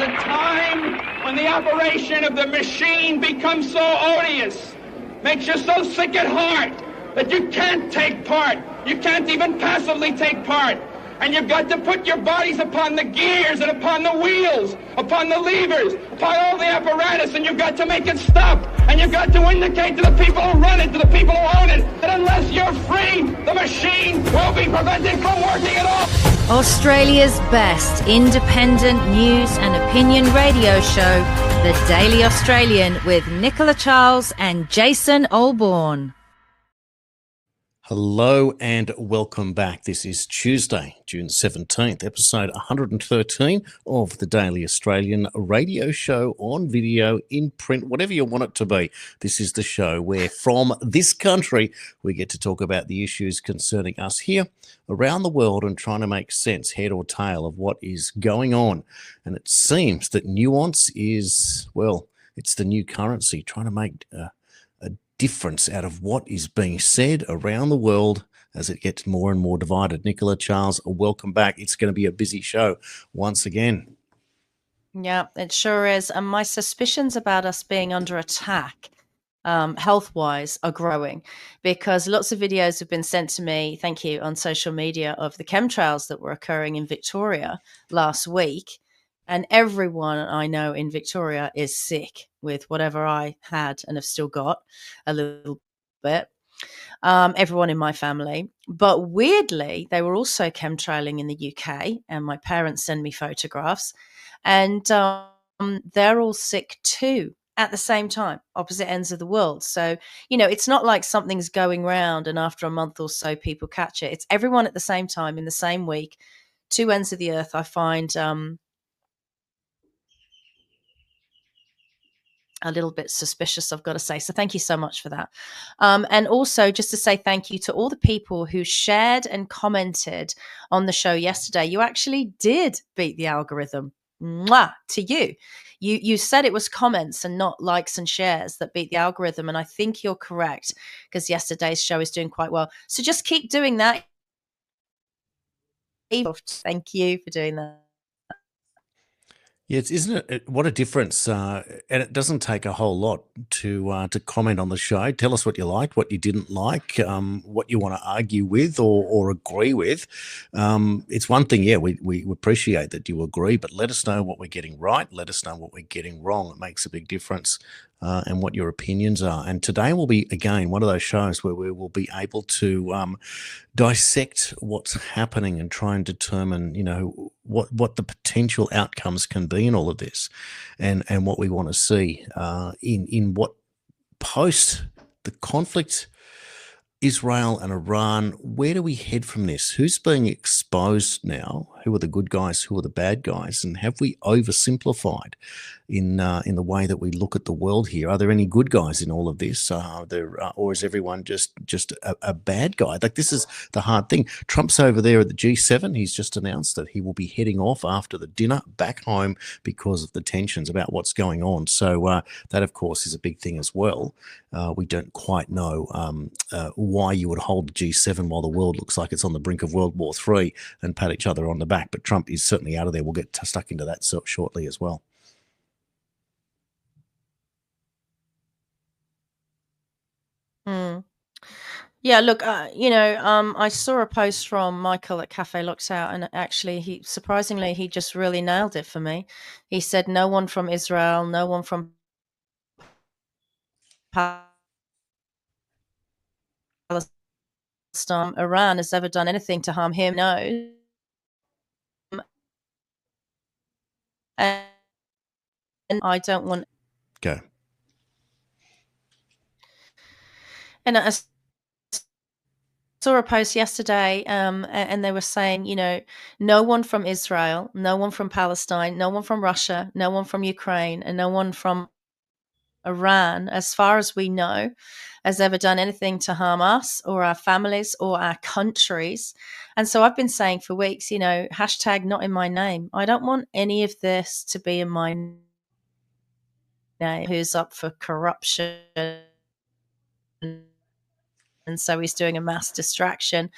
a time when the operation of the machine becomes so odious, makes you so sick at heart that you can't take part. You can't even passively take part. And you've got to put your bodies upon the gears and upon the wheels, upon the levers, upon all the apparatus, and you've got to make it stop. And you've got to indicate to the people who run it, to the people who own it, that unless you're free, the machine will be prevented from working at all. Australia's best independent news and opinion radio show, The Daily Australian, with Nicola Charles and Jason Olbourne. Hello and welcome back. This is Tuesday, June 17th, episode 113 of the Daily Australian radio show, on video, in print, whatever you want it to be. This is the show where from this country we get to talk about the issues concerning us here around the world and trying to make sense, head or tail, of what is going on. And it seems that nuance is, well, it's the new currency, trying to make a difference out of what is being said around the world as it gets more and more divided. Nicola, Charles, welcome back. It's going to be a busy show once again. Yeah, it sure is. And my suspicions about us being under attack health-wise are growing, because lots of videos have been sent to me, thank you, on social media of the chemtrails that were occurring in Victoria last week. And everyone I know in Victoria is sick with whatever I had and have still got a little bit. Everyone in my family. But weirdly, they were also chemtrailing in the UK, and my parents send me photographs. And they're all sick too at the same time, opposite ends of the world. So, you know, it's not like something's going round and after a month or so people catch it. It's everyone at the same time in the same week, two ends of the earth. I find a little bit suspicious, I've got to say. So thank you so much for that. And also just to say thank you to all the people who shared and commented on the show yesterday. You actually did beat the algorithm. Mwah, to you. You said it was comments and not likes and shares that beat the algorithm. And I think you're correct, because yesterday's show is doing quite well. So just keep doing that. Thank you for doing that. Yes, isn't it? What a difference! And it doesn't take a whole lot to comment on the show. Tell us what you liked, what you didn't like, what you want to argue with or agree with. It's one thing, yeah, we appreciate that you agree, but let us know what we're getting right. Let us know what we're getting wrong. It makes a big difference. And what your opinions are. And today will be, again, one of those shows where we will be able to dissect what's happening and try and determine, you know, what the potential outcomes can be in all of this, and what we want to see in what post the conflict, Israel and Iran. Where do we head from this? Who's being exposed now? Who are the good guys? Who are the bad guys? And have we oversimplified in the way that we look at the world here? Are there any good guys in all of this? Or is everyone just a bad guy? Like, this is the hard thing. Trump's over there at the G7. He's just announced that he will be heading off after the dinner back home because of the tensions about what's going on. So that, of course, is a big thing as well. We don't quite know why you would hold the G7 while the world looks like it's on the brink of World War III and pat each other on the back. But Trump is certainly out of there. We'll get stuck into that shortly as well. Mm. Yeah, look, I saw a post from Michael at Cafe Lockout, and actually, he just really nailed it for me. He said, "No one from Israel, no one from Palestine, Iran has ever done anything to harm him. No." And I don't want. Go. And I saw a post yesterday, and they were saying, you know, no one from Israel, no one from Palestine, no one from Russia, no one from Ukraine, and no one from Iran, as far as we know, has ever done anything to harm us or our families or our countries. And so I've been saying for weeks, you know, hashtag not in my name. I don't want any of this to be in my name. Who's up for corruption? And so he's doing a mass distraction.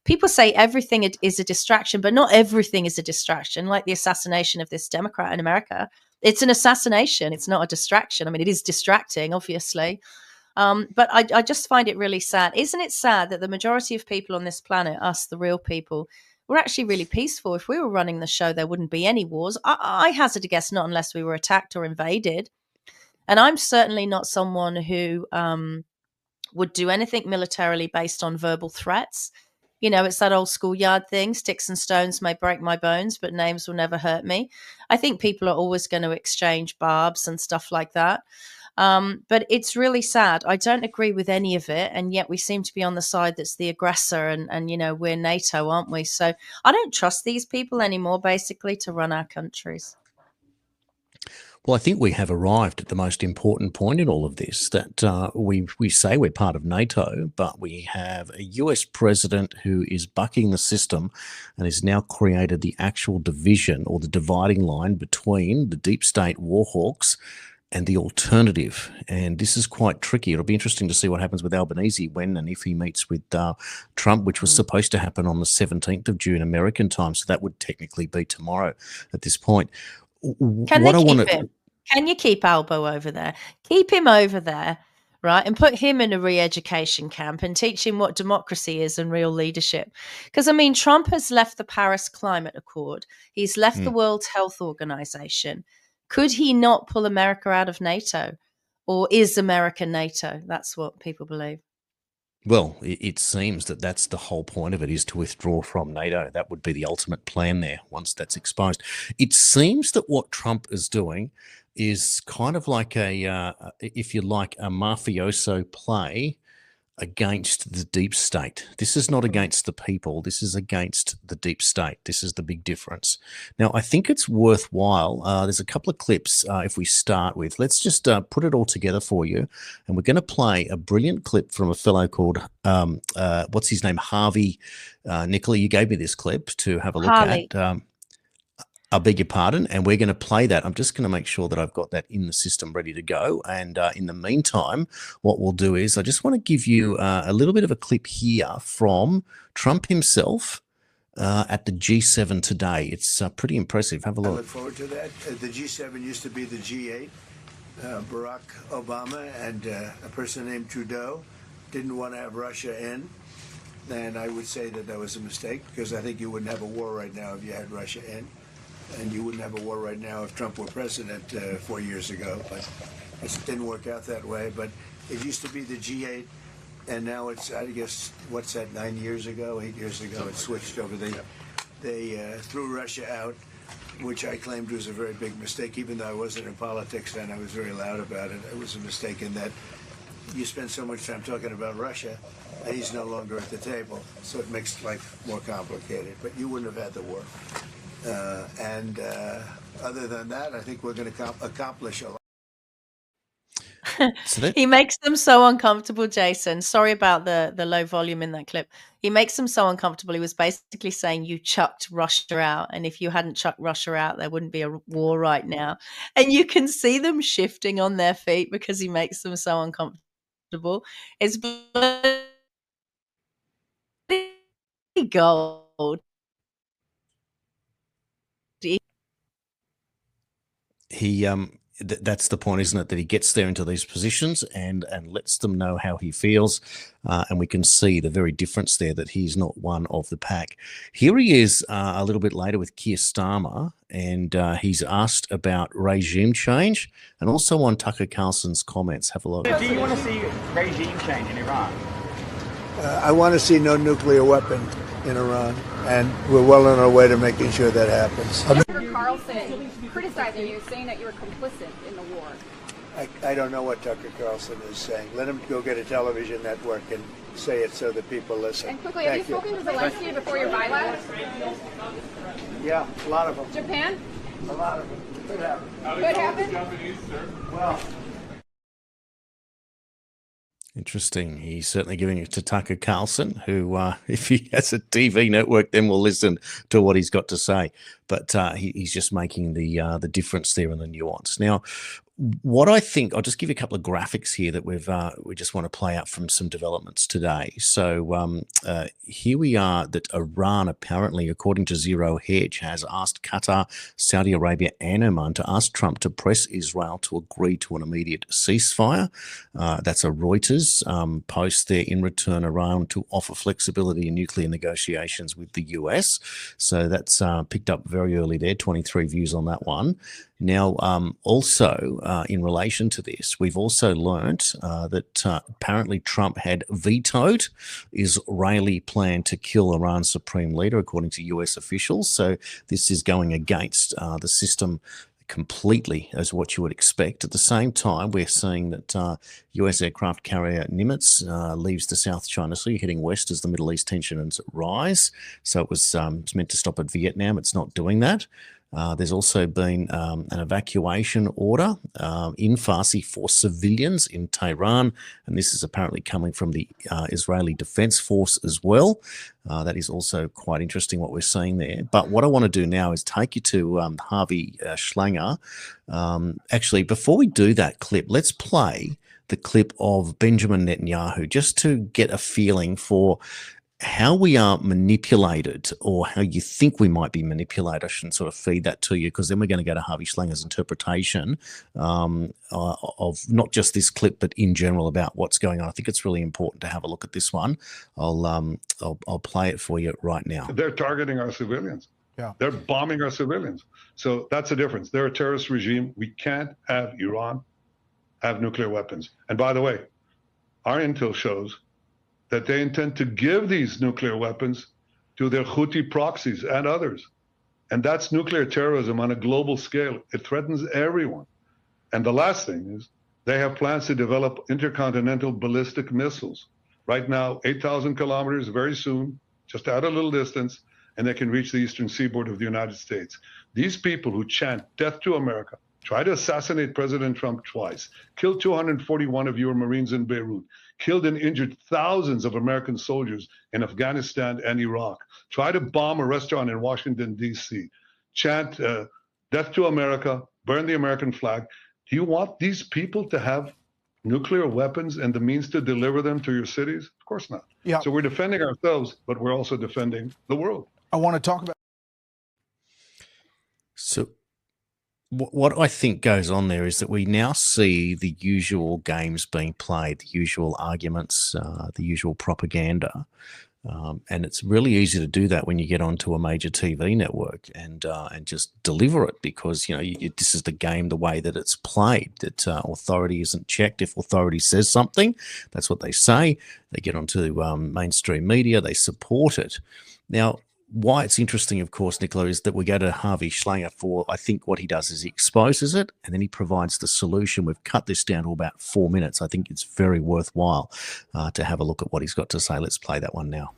people say everything is a distraction, but not everything is a distraction. Like the assassination of this Democrat in America, it's an assassination. It's not a distraction. I mean, it is distracting, obviously. But I just find it really sad. Isn't it sad that the majority of people on this planet, us, the real people, we're actually really peaceful? If we were running the show, there wouldn't be any wars. I hazard a guess, not unless we were attacked or invaded. And I'm certainly not someone who would do anything militarily based on verbal threats. You know, it's that old schoolyard thing, sticks and stones may break my bones, but names will never hurt me. I think people are always going to exchange barbs and stuff like that. But it's really sad. I don't agree with any of it. And yet we seem to be on the side that's the aggressor. And you know, we're NATO, aren't we? So I don't trust these people anymore, basically, to run our countries. Well, I think we have arrived at the most important point in all of this, that we say we're part of NATO, but we have a US president who is bucking the system and has now created the actual division or the dividing line between the deep state war hawks and the alternative. And this is quite tricky. It'll be interesting to see what happens with Albanese when and if he meets with Trump, which was supposed to happen on the 17th of June American time. So that would technically be tomorrow at this point. Can you keep Albo over there? Keep him over there, right? And put him in a re-education camp and teach him what democracy is and real leadership. Because, I mean, Trump has left the Paris Climate Accord. He's left the World Health Organization. Could he not pull America out of NATO? Or is America NATO? That's what people believe. Well, it seems that that's the whole point of it, is to withdraw from NATO. That would be the ultimate plan there once that's exposed. It seems that what Trump is doing is kind of like if you like, a mafioso play against the deep state. This is not against the people. This is against the deep state. This is the big difference. Now, I think it's worthwhile. There's a couple of clips if we start with. Let's just put it all together for you. And we're going to play a brilliant clip from a fellow called, what's his name? Harvey. Nicola, you gave me this clip to have a look at. I beg your pardon, and we're going to play that. I'm just going to make sure that I've got that in the system ready to go. And in the meantime, what we'll do is I just want to give you a little bit of a clip here from Trump himself at the G7 today. It's pretty impressive. Have a look. I look forward to that. The G7 used to be the G8. Barack Obama and a person named Trudeau didn't want to have Russia in. And I would say that that was a mistake, because I think you wouldn't have a war right now if you had Russia in. And you wouldn't have a war right now if Trump were president 4 years ago. But it didn't work out that way. But it used to be the G8, and now it's, I guess, what's that, 8 years ago, it switched over. They threw Russia out, which I claimed was a very big mistake. Even though I wasn't in politics then, I was very loud about it. It was a mistake in that you spend so much time talking about Russia, and he's no longer at the table. So it makes life more complicated. But you wouldn't have had the war. Other than that, I think we're going to accomplish a lot. He makes them so uncomfortable, Jason. Sorry about the low volume in that clip. He makes them so uncomfortable. He was basically saying you chucked Russia out, and if you hadn't chucked Russia out, there wouldn't be a war right now. And you can see them shifting on their feet because he makes them so uncomfortable. It's bloody gold. He that's the point, isn't it? That he gets there into these positions and lets them know how he feels, and we can see the very difference there, that he's not one of the pack. Here he is a little bit later with Keir Starmer, and he's asked about regime change and also on Tucker Carlson's comments. Have a look. Do you want to see regime change in Iran? I want to see no nuclear weapon in Iran, and we're well on our way to making sure that happens. Tucker Carlson criticizing you, saying that you were complicit in the war. I don't know what Tucker Carlson is saying. Let him go get a television network and say it so that people listen. And quickly, have you spoken to Zelensky before your bylaws? Yeah, a lot of them. Japan? A lot of them. Could happen. Could happen? Japanese, sir. Well, Interesting. He's certainly giving it to Tucker Carlson, who, if he has a TV network, then we'll listen to what he's got to say. But he's just making the difference there and the nuance. Now, what I think, I'll just give you a couple of graphics here that we just want to play out from some developments today. So here we are that Iran apparently, according to Zero Hedge, has asked Qatar, Saudi Arabia and Oman to ask Trump to press Israel to agree to an immediate ceasefire. That's a Reuters post there. In return, Iran to offer flexibility in nuclear negotiations with the US. So that's picked up very early there, 23 views on that one. Now, also in relation to this, we've also learnt that apparently Trump had vetoed Israeli plan to kill Iran's supreme leader, according to US officials. So this is going against the system completely, as what you would expect. At the same time, we're seeing that US aircraft carrier Nimitz leaves the South China Sea, heading west as the Middle East tensions rise. So it was it's meant to stop at Vietnam. It's not doing that. There's also been an evacuation order in Farsi for civilians in Tehran, and this is apparently coming from the Israeli Defense Force as well. That is also quite interesting what we're seeing there. But what I want to do now is take you to Harvey Schlanger. Actually, before we do that clip, let's play the clip of Benjamin Netanyahu just to get a feeling for how we are manipulated, or how you think we might be manipulated. I shouldn't sort of feed that to you, because then we're going to go to Harvey Schlanger's interpretation of not just this clip, but in general about what's going on. I think it's really important to have a look at this one. I'll play it for you right now. They're targeting our civilians. Yeah. They're bombing our civilians. So that's the difference. They're a terrorist regime. We can't have Iran have nuclear weapons. And by the way, our intel shows that they intend to give these nuclear weapons to their Houthi proxies and others. And that's nuclear terrorism on a global scale. It threatens everyone. And the last thing is they have plans to develop intercontinental ballistic missiles. Right now, 8,000 kilometers, very soon, just out a little distance, and they can reach the eastern seaboard of the United States. These people who chant death to America, try to assassinate President Trump twice, killed 241 of your Marines in Beirut, killed and injured thousands of American soldiers in Afghanistan and Iraq, try to bomb a restaurant in Washington, D.C., chant death to America, burn the American flag. Do you want these people to have nuclear weapons and the means to deliver them to your cities? Of course not. Yeah. So we're defending ourselves, but we're also defending the world. I want to talk about. So what I think goes on there is that we now see the usual games being played, the usual arguments, the usual propaganda. And it's really easy to do that when you get onto a major TV network and just deliver it, because, you know, this is the game, the way that it's played, that authority isn't checked. If authority says something, that's what they say. They get onto mainstream media, they support it. Now, why it's interesting, of course, Nicola, is that we go to Harvey Schlanger for, I think what he does is he exposes it and then he provides the solution. We've cut this down to about 4 minutes. I think it's very worthwhile to have a look at what he's got to say. Let's play that one now.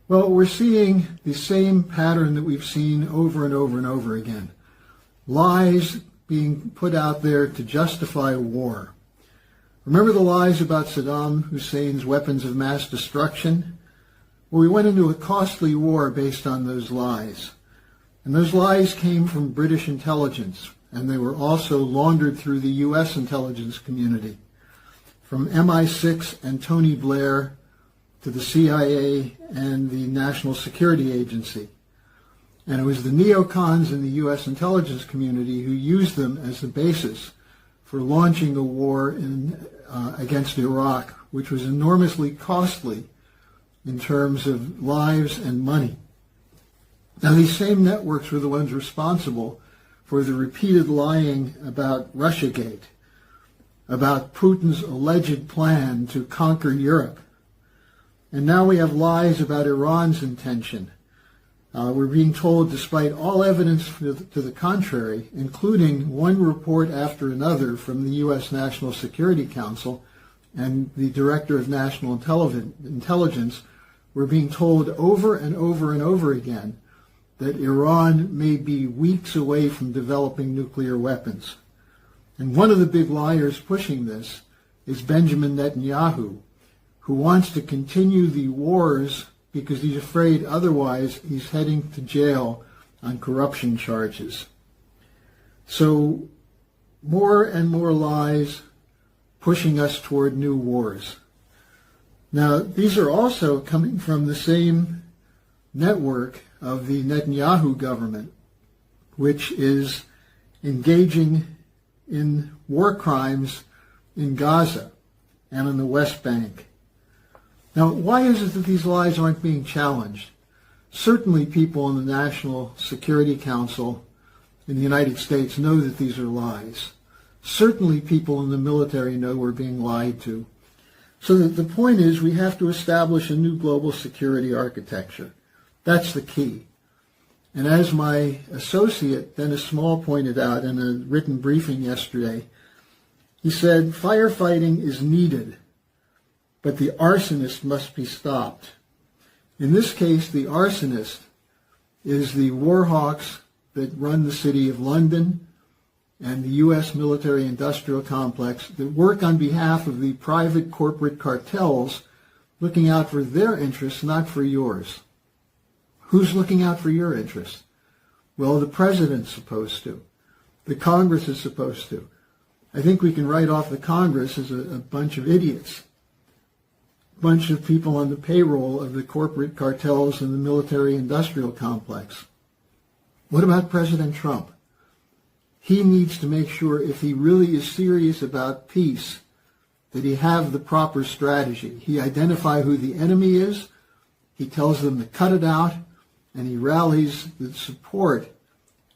Well, we're seeing the same pattern that we've seen over and over and over again. Lies being put out there to justify war. Remember the lies about Saddam Hussein's weapons of mass destruction? Well, we went into a costly war based on those lies. And those lies came from British intelligence, and they were also laundered through the U.S. intelligence community, from MI6 and Tony Blair to the CIA and the National Security Agency. And it was the neocons in the U.S. intelligence community who used them as the basis for launching a war against Iraq, which was enormously costly in terms of lives and money. Now, these same networks were the ones responsible for the repeated lying about Russiagate, about Putin's alleged plan to conquer Europe. And now we have lies about Iran's intention. We're being told, despite all evidence to the contrary, including one report after another from the U.S. National Security Council and the Director of National Intelligence, we're being told over and over and over again that Iran may be weeks away from developing nuclear weapons. And one of the big liars pushing this is Benjamin Netanyahu, who wants to continue the wars because he's afraid otherwise he's heading to jail on corruption charges. So more and more lies pushing us toward new wars. Now, these are also coming from the same network of the Netanyahu government, which is engaging in war crimes in Gaza and in the West Bank. Now, why is it that these lies aren't being challenged? Certainly people in the National Security Council in the United States know that these are lies. Certainly people in the military know we're being lied to. So that the point is we have to establish a new global security architecture. That's the key. And as my associate, Dennis Small, pointed out in a written briefing yesterday, he said, firefighting is needed, but the arsonist must be stopped. In this case, the arsonist is the war hawks that run the city of London and the U.S. military-industrial complex that work on behalf of the private corporate cartels looking out for their interests, not for yours. Who's looking out for your interests? Well, the president's supposed to. The Congress is supposed to. I think we can write off the Congress as a bunch of idiots. A bunch of people on the payroll of the corporate cartels and the military-industrial complex. What about President Trump? He needs to make sure, if he really is serious about peace, that he have the proper strategy. He identifies who the enemy is, he tells them to cut it out, and he rallies the support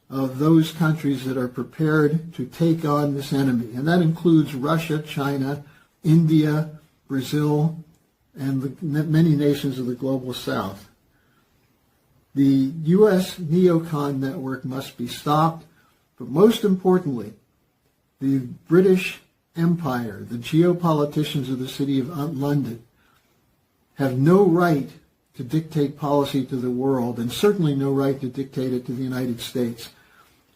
of those countries that are prepared to take on this enemy. And that includes Russia, China, India, Brazil, and many nations of the global south. The U.S. neocon network must be stopped. But most importantly, the British Empire, the geopoliticians of the City of London, have no right to dictate policy to the world, and certainly no right to dictate it to the United States.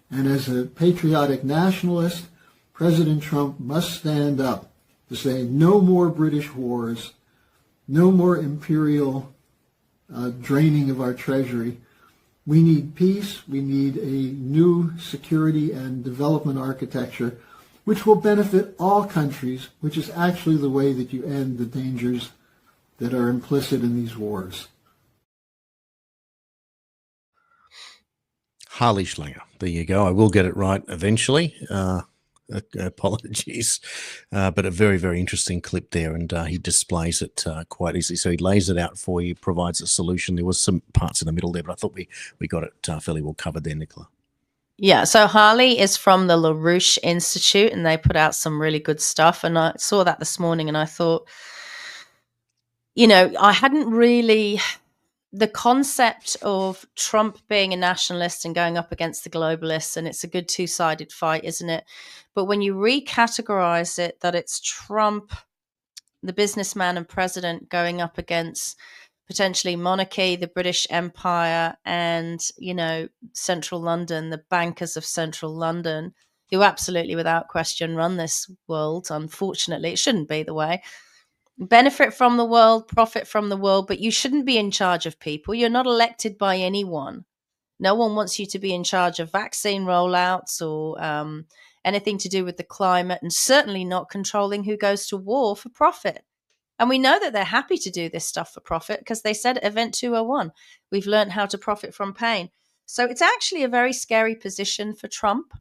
And as a patriotic nationalist, President Trump must stand up to say no more British wars, no more imperial draining of our treasury. We need peace. We need a new security and development architecture which will benefit all countries, which is actually the way that you end the dangers that are implicit in these wars. Harley Schlanger. There you go. I will get it right eventually. Apologies. But a very, very interesting clip there, and he displays it quite easily. So he lays it out for you, provides a solution. There was some parts in the middle there, but I thought we got it fairly well covered there, Nicola. Yeah, so Harley is from the LaRouche Institute, and they put out some really good stuff. And I saw that this morning, and I thought, I hadn't really... The concept of Trump being a nationalist and going up against the globalists, and it's a good two-sided fight, isn't it? But when you recategorize it, that it's Trump, the businessman and president, going up against potentially monarchy, the British Empire, and, Central London, the bankers of Central London, who absolutely, without question, run this world. Unfortunately, it shouldn't be the way. Benefit from the world, profit from the world, but you shouldn't be in charge of people. You're not elected by anyone. No one wants you to be in charge of vaccine rollouts or anything to do with the climate, and certainly not controlling who goes to war for profit. And we know that they're happy to do this stuff for profit because they said at Event 201, we've learned how to profit from pain. So it's actually a very scary position for Trump.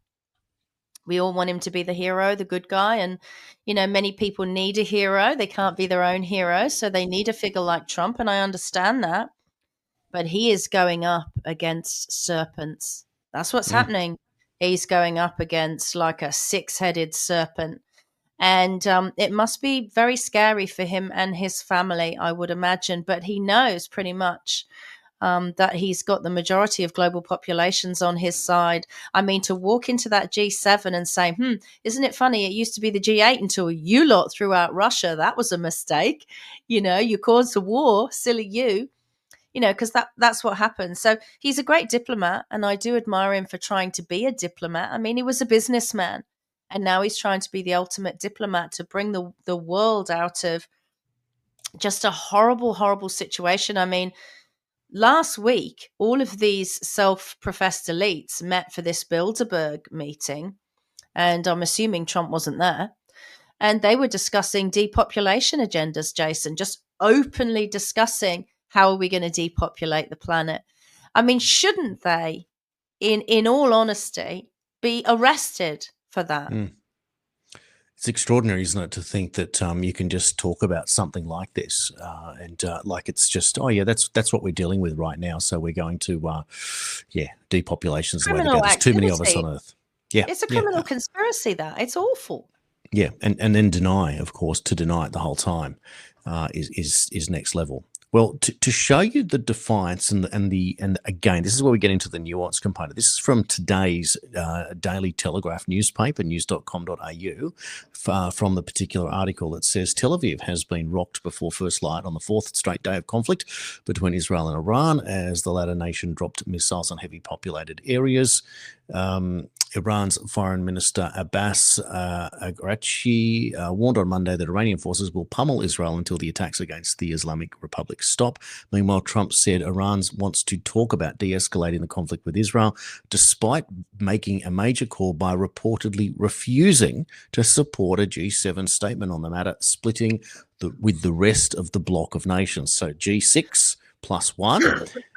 We all want him to be the hero, the good guy. And, many people need a hero. They can't be their own hero. So they need a figure like Trump. And I understand that. But he is going up against serpents. That's what's happening. He's going up against like a six-headed serpent. And it must be very scary for him and his family, I would imagine. But he knows pretty much that he's got the majority of global populations on his side. I mean, to walk into that G7 and say, isn't it funny? It used to be the G8 until you lot threw out Russia. That was a mistake. You caused a war, silly you. Because that's what happens. So he's a great diplomat, and I do admire him for trying to be a diplomat. I mean, he was a businessman, and now he's trying to be the ultimate diplomat to bring the world out of just a horrible, horrible situation. I mean, last week, all of these self-professed elites met for this Bilderberg meeting, and I'm assuming Trump wasn't there. And they were discussing depopulation agendas, Jason, just openly discussing how are we going to depopulate the planet. I mean, shouldn't they, in all honesty, be arrested for that? It's extraordinary, isn't it, to think that you can just talk about something like this and like it's just, oh yeah, that's what we're dealing with right now. So we're going to, depopulation's the way to go. There's too many of us on Earth. Yeah, it's a criminal conspiracy. That it's awful. Yeah, and then deny, of course, to deny it the whole time is next level. Well, to show you the defiance and again, this is where we get into the nuance component. This is from today's Daily Telegraph newspaper, news.com.au, from the particular article that says Tel Aviv has been rocked before first light on the fourth straight day of conflict between Israel and Iran as the latter nation dropped missiles on heavy populated areas. Iran's Foreign Minister Abbas Araghchi warned on Monday that Iranian forces will pummel Israel until the attacks against the Islamic Republic stop. Meanwhile, Trump said Iran wants to talk about de-escalating the conflict with Israel, despite making a major call by reportedly refusing to support a G7 statement on the matter, splitting with the rest of the bloc of nations. So G6 plus one,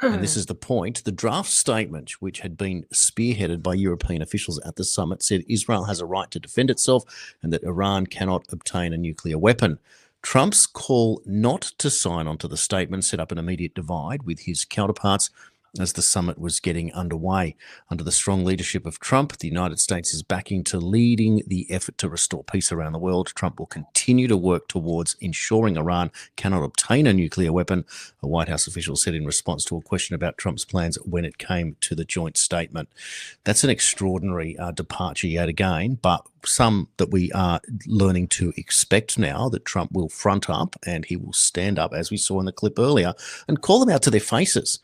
and this is the point. The draft statement, which had been spearheaded by European officials at the summit, said Israel has a right to defend itself and that Iran cannot obtain a nuclear weapon. Trump's call not to sign onto the statement set up an immediate divide with his counterparts as the summit was getting underway. Under the strong leadership of Trump, the United States is backing to leading the effort to restore peace around the world. Trump will continue to work towards ensuring Iran cannot obtain a nuclear weapon, a White House official said in response to a question about Trump's plans when it came to the joint statement. That's an extraordinary departure yet again, but some that we are learning to expect now, that Trump will front up and he will stand up, as we saw in the clip earlier, and call them out to their faces.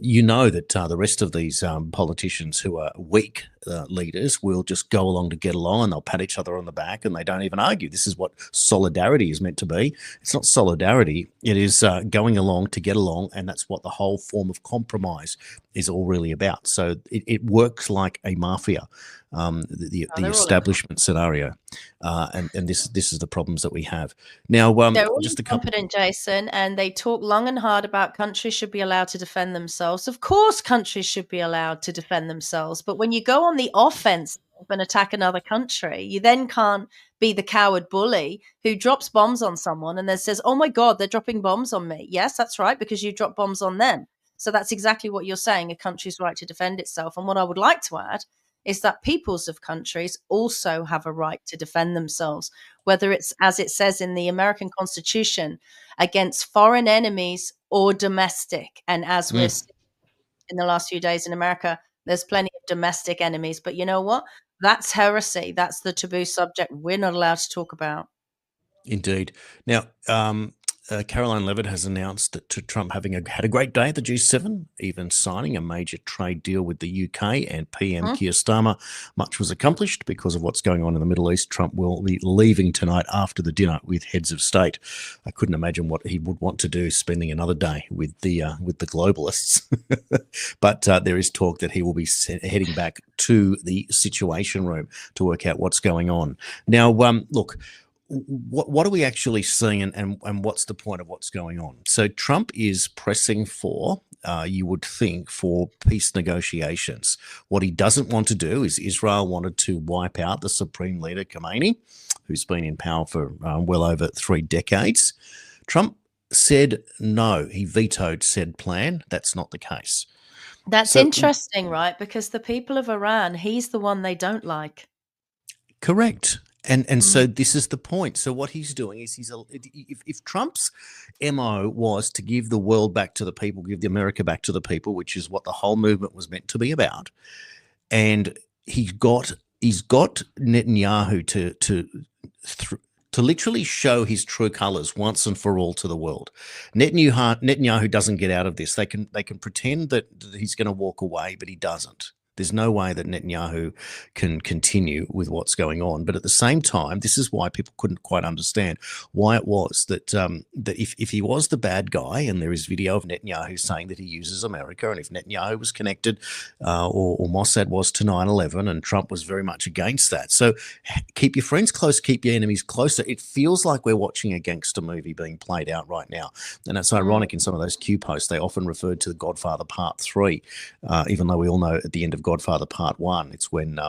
You know that the rest of these politicians who are weak leaders will just go along to get along, and they'll pat each other on the back and they don't even argue. This is what solidarity is meant to be. It's not solidarity. It is going along to get along, and that's what the whole form of compromise is all really about. So it works like a mafia, the establishment scenario, and this is the problems that we have now. They're all just incompetent, Jason, and they talk long and hard about countries should be allowed to defend themselves. Of course, countries should be allowed to defend themselves, but when you go on the offensive and attack another country, you then can't be the coward bully who drops bombs on someone and then says, "Oh my God, they're dropping bombs on me." Yes, that's right, because you drop bombs on them. So that's exactly what you're saying, a country's right to defend itself. And what I would like to add is that peoples of countries also have a right to defend themselves, whether it's, as it says in the American Constitution, against foreign enemies or domestic. And as we're seeing in the last few days in America, there's plenty of domestic enemies. But you know what? That's heresy. That's the taboo subject we're not allowed to talk about. Indeed. Now, Caroline Levitt has announced that Trump had a great day at the G7, even signing a major trade deal with the UK and PM Keir Starmer. Much was accomplished because of what's going on in the Middle East. Trump will be leaving tonight after the dinner with heads of state. I couldn't imagine what he would want to do, spending another day with the globalists. But there is talk that he will be heading back to the Situation Room to work out what's going on. Now, look. What are we actually seeing, and what's the point of what's going on? So Trump is pressing for, you would think, for peace negotiations. What he doesn't want to do is Israel wanted to wipe out the Supreme Leader Khamenei, who's been in power for well over 3 decades. Trump said no. He vetoed said plan. That's not the case. That's interesting, right? Because the people of Iran, he's the one they don't like. Correct. And so this is the point. So what he's doing is if Trump's MO was to give the world back to the people, give the America back to the people, which is what the whole movement was meant to be about, and he's got Netanyahu to literally show his true colors once and for all to the world. Netanyahu doesn't get out of this. They can pretend that he's going to walk away, but he doesn't. There's no way that Netanyahu can continue with what's going on. But at the same time, this is why people couldn't quite understand why it was that that if he was the bad guy, and there is video of Netanyahu saying that he uses America, and if Netanyahu was connected or Mossad was to 9/11, and Trump was very much against that. So keep your friends close, keep your enemies closer. It feels like we're watching a gangster movie being played out right now. And it's ironic, in some of those Q posts, they often referred to The Godfather Part 3, even though we all know at the end of Godfather Part 1, it's when,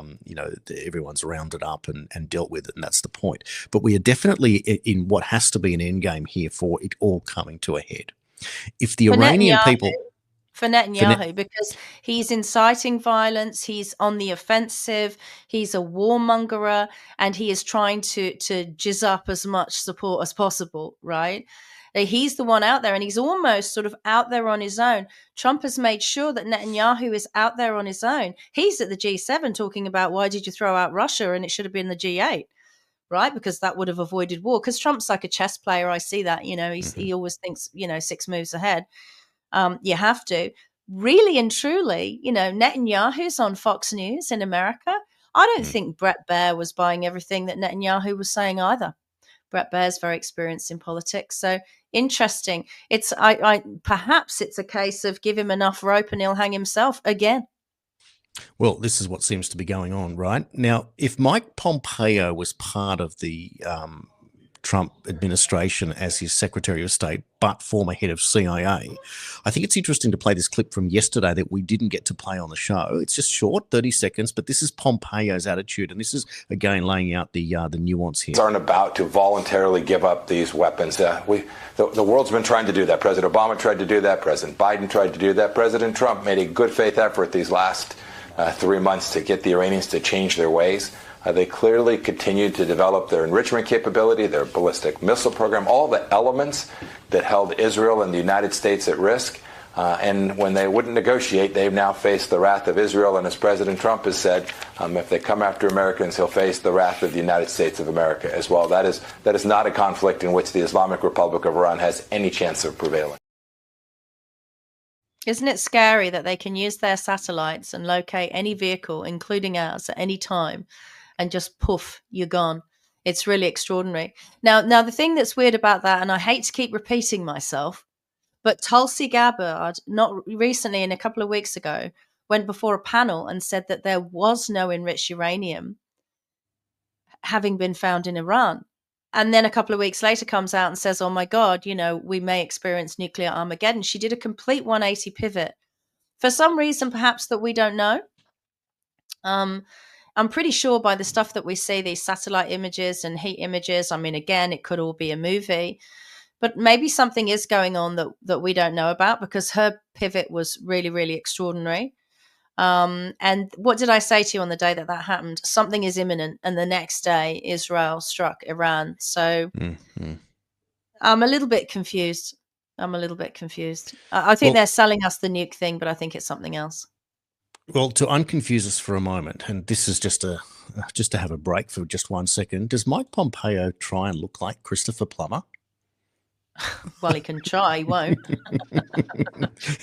everyone's rounded up and dealt with it, and that's the point. But we are definitely in what has to be an end game here for it all coming to a head. If the Iranian people... For Netanyahu, because he's inciting violence, he's on the offensive, he's a warmongerer, and he is trying to jizz up as much support as possible, right? He's the one out there, and he's almost sort of out there on his own. Trump has made sure that Netanyahu is out there on his own. He's at the G7 talking about, why did you throw out Russia? And it should have been the G8, right? Because that would have avoided war. Because Trump's like a chess player. I see that, he always thinks, 6 moves ahead. You have to. Really and truly, Netanyahu's on Fox News in America. I don't think Brett Baer was buying everything that Netanyahu was saying either. Brett Baer's very experienced in politics. So interesting. Perhaps it's a case of give him enough rope and he'll hang himself again. Well, this is what seems to be going on, right? Now, if Mike Pompeo was part of the Trump administration as his Secretary of State, but former head of CIA, I think it's interesting to play this clip from yesterday that we didn't get to play on the show. It's just short, 30 seconds, but this is Pompeo's attitude, and this is, again, laying out the nuance here. Aren't about to voluntarily give up these weapons. The world's been trying to do that. President Obama tried to do that. President Biden tried to do that. President Trump made a good faith effort these last 3 months to get the Iranians to change their ways. They clearly continued to develop their enrichment capability, their ballistic missile program, all the elements that held Israel and the United States at risk. And when they wouldn't negotiate, they've now faced the wrath of Israel. And as President Trump has said, if they come after Americans, he'll face the wrath of the United States of America as well. That is not a conflict in which the Islamic Republic of Iran has any chance of prevailing. Isn't it scary that they can use their satellites and locate any vehicle, including ours, at any time, and just poof, you're gone? It's really extraordinary. Now the thing that's weird about that, and I hate to keep repeating myself, but Tulsi Gabbard, not recently, and a couple of weeks ago, went before a panel and said that there was no enriched uranium having been found in Iran. And then a couple of weeks later comes out and says, oh my God, we may experience nuclear Armageddon. She did a complete 180 pivot. For some reason, perhaps that we don't know. I'm pretty sure by the stuff that we see, these satellite images and heat images, again, it could all be a movie. But maybe something is going on that we don't know about, because her pivot was really, really extraordinary. And what did I say to you on the day that happened? Something is imminent. And the next day, Israel struck Iran. So I'm a little bit confused. I think they're selling us the nuke thing, but I think it's something else. Well, to unconfuse us for a moment, and this is just to have a break for just 1 second, does Mike Pompeo try and look like Christopher Plummer? Well, he can try, he won't.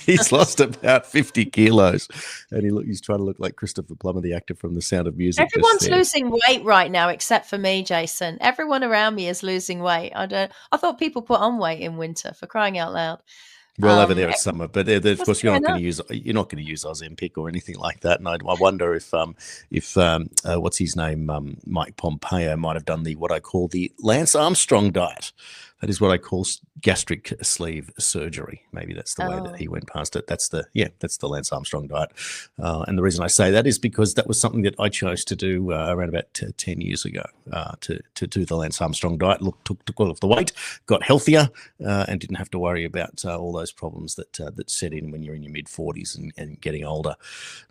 He's lost about 50 kilos, and he's trying to look like Christopher Plummer, the actor from The Sound of Music. Everyone's losing weight right now, except for me, Jason. Everyone around me is losing weight. I thought people put on weight in winter, for crying out loud. Well, over there it's summer, but of course you're not going to use Ozempic or anything like that. And I wonder if what's his name, Mike Pompeo might have done what I call the Lance Armstrong diet. That is what I call gastric sleeve surgery. Maybe that's the way that he went past it. That's the Lance Armstrong diet. And the reason I say that is because that was something that I chose to do around about 10 years ago, to do the Lance Armstrong diet. Took all of the weight, got healthier, and didn't have to worry about all those problems that set in when you're in your mid-40s and getting older.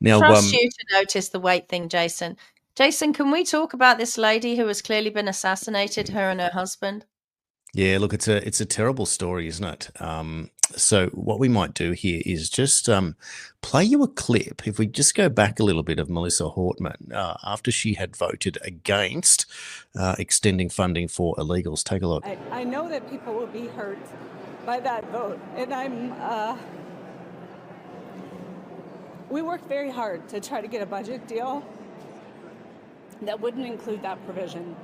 Now, trust you to notice the weight thing, Jason. Jason, can we talk about this lady who has clearly been assassinated, her and her husband? Yeah, look, it's a terrible story, isn't it? So what we might do here is just play you a clip. If we just go back a little bit of Melissa Hortman after she had voted against extending funding for illegals. Take a look. I know that people will be hurt by that vote, and We worked very hard to try to get a budget deal that wouldn't include that provision.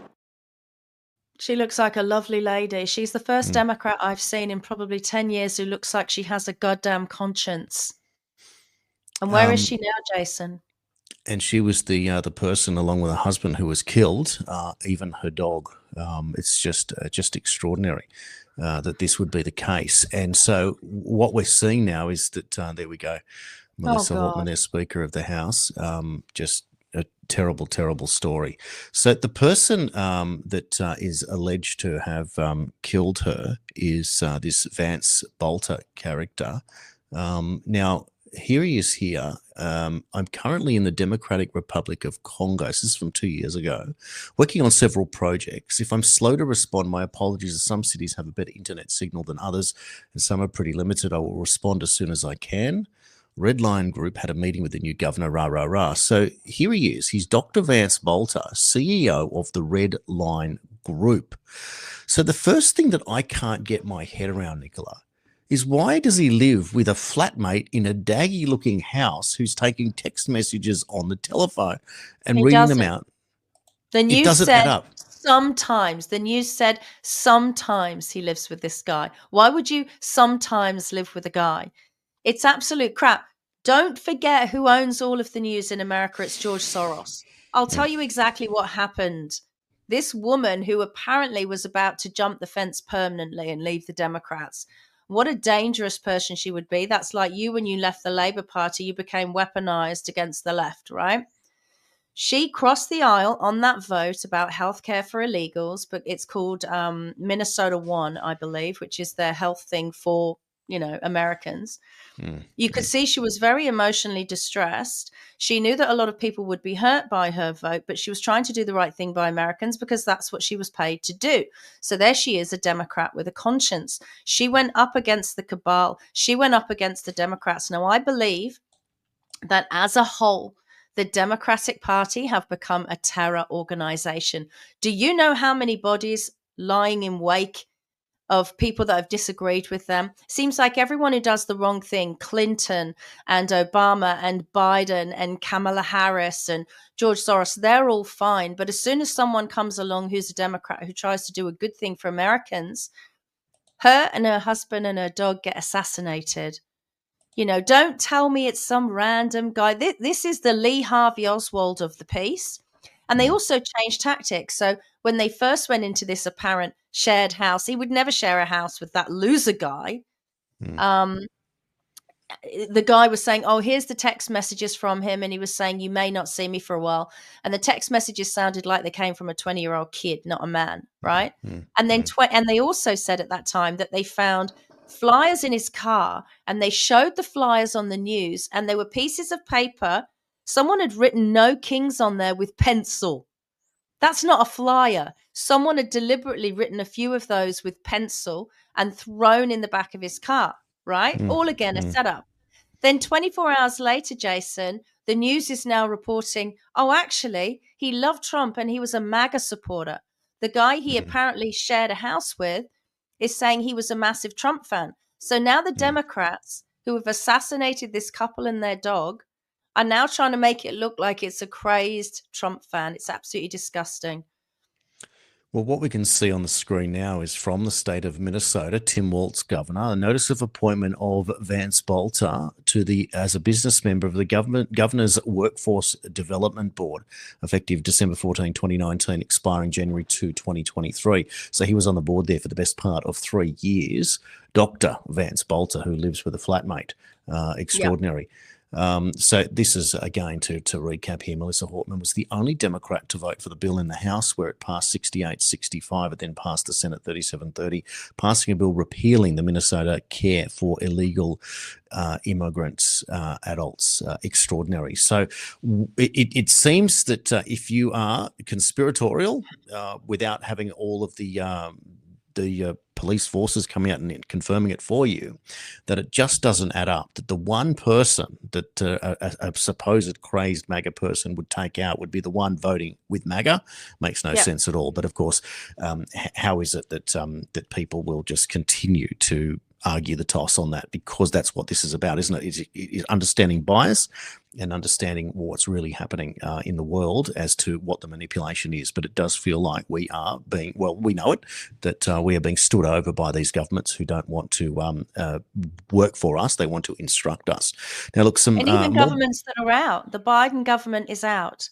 She looks like a lovely lady. She's the first Democrat I've seen in probably 10 years who looks like she has a goddamn conscience. And where is she now, Jason? And she was the person, along with her husband, who was killed. Even her dog. It's just extraordinary that this would be the case. And so what we're seeing now is that there we go, Melissa Hortman, their Speaker of the House. Just a terrible, terrible story. So the person that is alleged to have killed her is this Vance Bolter character. Now, here he is here. I'm currently in the Democratic Republic of Congo. This is from 2 years ago, working on several projects. If I'm slow to respond, my apologies, as some cities have a better internet signal than others, and some are pretty limited. I will respond as soon as I can. Red Line Group had a meeting with the new governor, rah, rah, rah. So here he is. He's Dr. Vance Bolter, CEO of the Red Line Group. So the first thing that I can't get my head around, Nicola, is why does he live with a flatmate in a daggy-looking house who's taking text messages on the telephone and reading them out? The news doesn't add up. Sometimes. The news said sometimes he lives with this guy. Why would you sometimes live with a guy? It's absolute crap. Don't forget who owns all of the news in America. It's George Soros. I'll tell you exactly what happened. This woman who apparently was about to jump the fence permanently and leave the Democrats. What a dangerous person she would be. That's like you when you left the Labour Party, you became weaponized against the left, right? She crossed the aisle on that vote about healthcare for illegals, but it's called Minnesota One, I believe, which is their health thing for, Americans. You could see she was very emotionally distressed. She knew that a lot of people would be hurt by her vote, but she was trying to do the right thing by Americans because that's what she was paid to do. So there she is, a Democrat with a conscience. She went up against the cabal. She went up against the Democrats. Now, I believe that as a whole, the Democratic Party have become a terror organization. Do you know how many bodies lying in wake of people that have disagreed with them? Seems like everyone who does the wrong thing, Clinton and Obama and Biden and Kamala Harris and George Soros, they're all fine. But as soon as someone comes along who's a Democrat who tries to do a good thing for Americans, her and her husband and her dog get assassinated. Don't tell me it's some random guy. This is the Lee Harvey Oswald of the piece. And they also changed tactics. So when they first went into this apparent shared house, he would never share a house with that loser guy. The guy was saying, oh, here's the text messages from him. And he was saying, you may not see me for a while. And the text messages sounded like they came from a 20-year-old kid, not a man, right? And then and they also said at that time that they found flyers in his car, and they showed the flyers on the news, and they were pieces of paper. Someone had written "No Kings" on there with pencil. That's not a flyer. Someone had deliberately written a few of those with pencil and thrown in the back of his car, right? All again, a setup. Then 24 hours later, Jason, the news is now reporting, oh, actually, he loved Trump and he was a MAGA supporter. The guy he apparently shared a house with is saying he was a massive Trump fan. So now the Democrats who have assassinated this couple and their dog are now trying to make it look like it's a crazed Trump fan. It's absolutely disgusting. Well, what we can see on the screen now is from the state of Minnesota, Tim Walz, governor, a notice of appointment of Vance Bolter as a business member of the governor's Workforce Development Board, effective December 14, 2019, expiring January 2, 2023. So he was on the board there for the best part of 3 years. Dr. Vance Bolter, who lives with a flatmate. Extraordinary. So this is, again, to recap here, Melissa Hortman was the only Democrat to vote for the bill in the House, where it passed 68-65. It then passed the Senate 37-30, passing a bill repealing the Minnesota Care for Illegal Immigrants, adults. Extraordinary. So it seems that if you are conspiratorial, without having all of the police forces coming out and confirming it for you, that it just doesn't add up, that the one person that a supposed crazed MAGA person would take out would be the one voting with MAGA. Makes no sense at all. But of course, how is it that that people will just continue to argue the toss on that, because that's what this is about, isn't it? Is understanding bias and understanding what's really happening in the world as to what the manipulation is. But it does feel like we are being, well, we know it, that we are being stood over by these governments who don't want to work for us. They want to instruct us. Now, look, some And even more. governments that are out, the Biden government is out.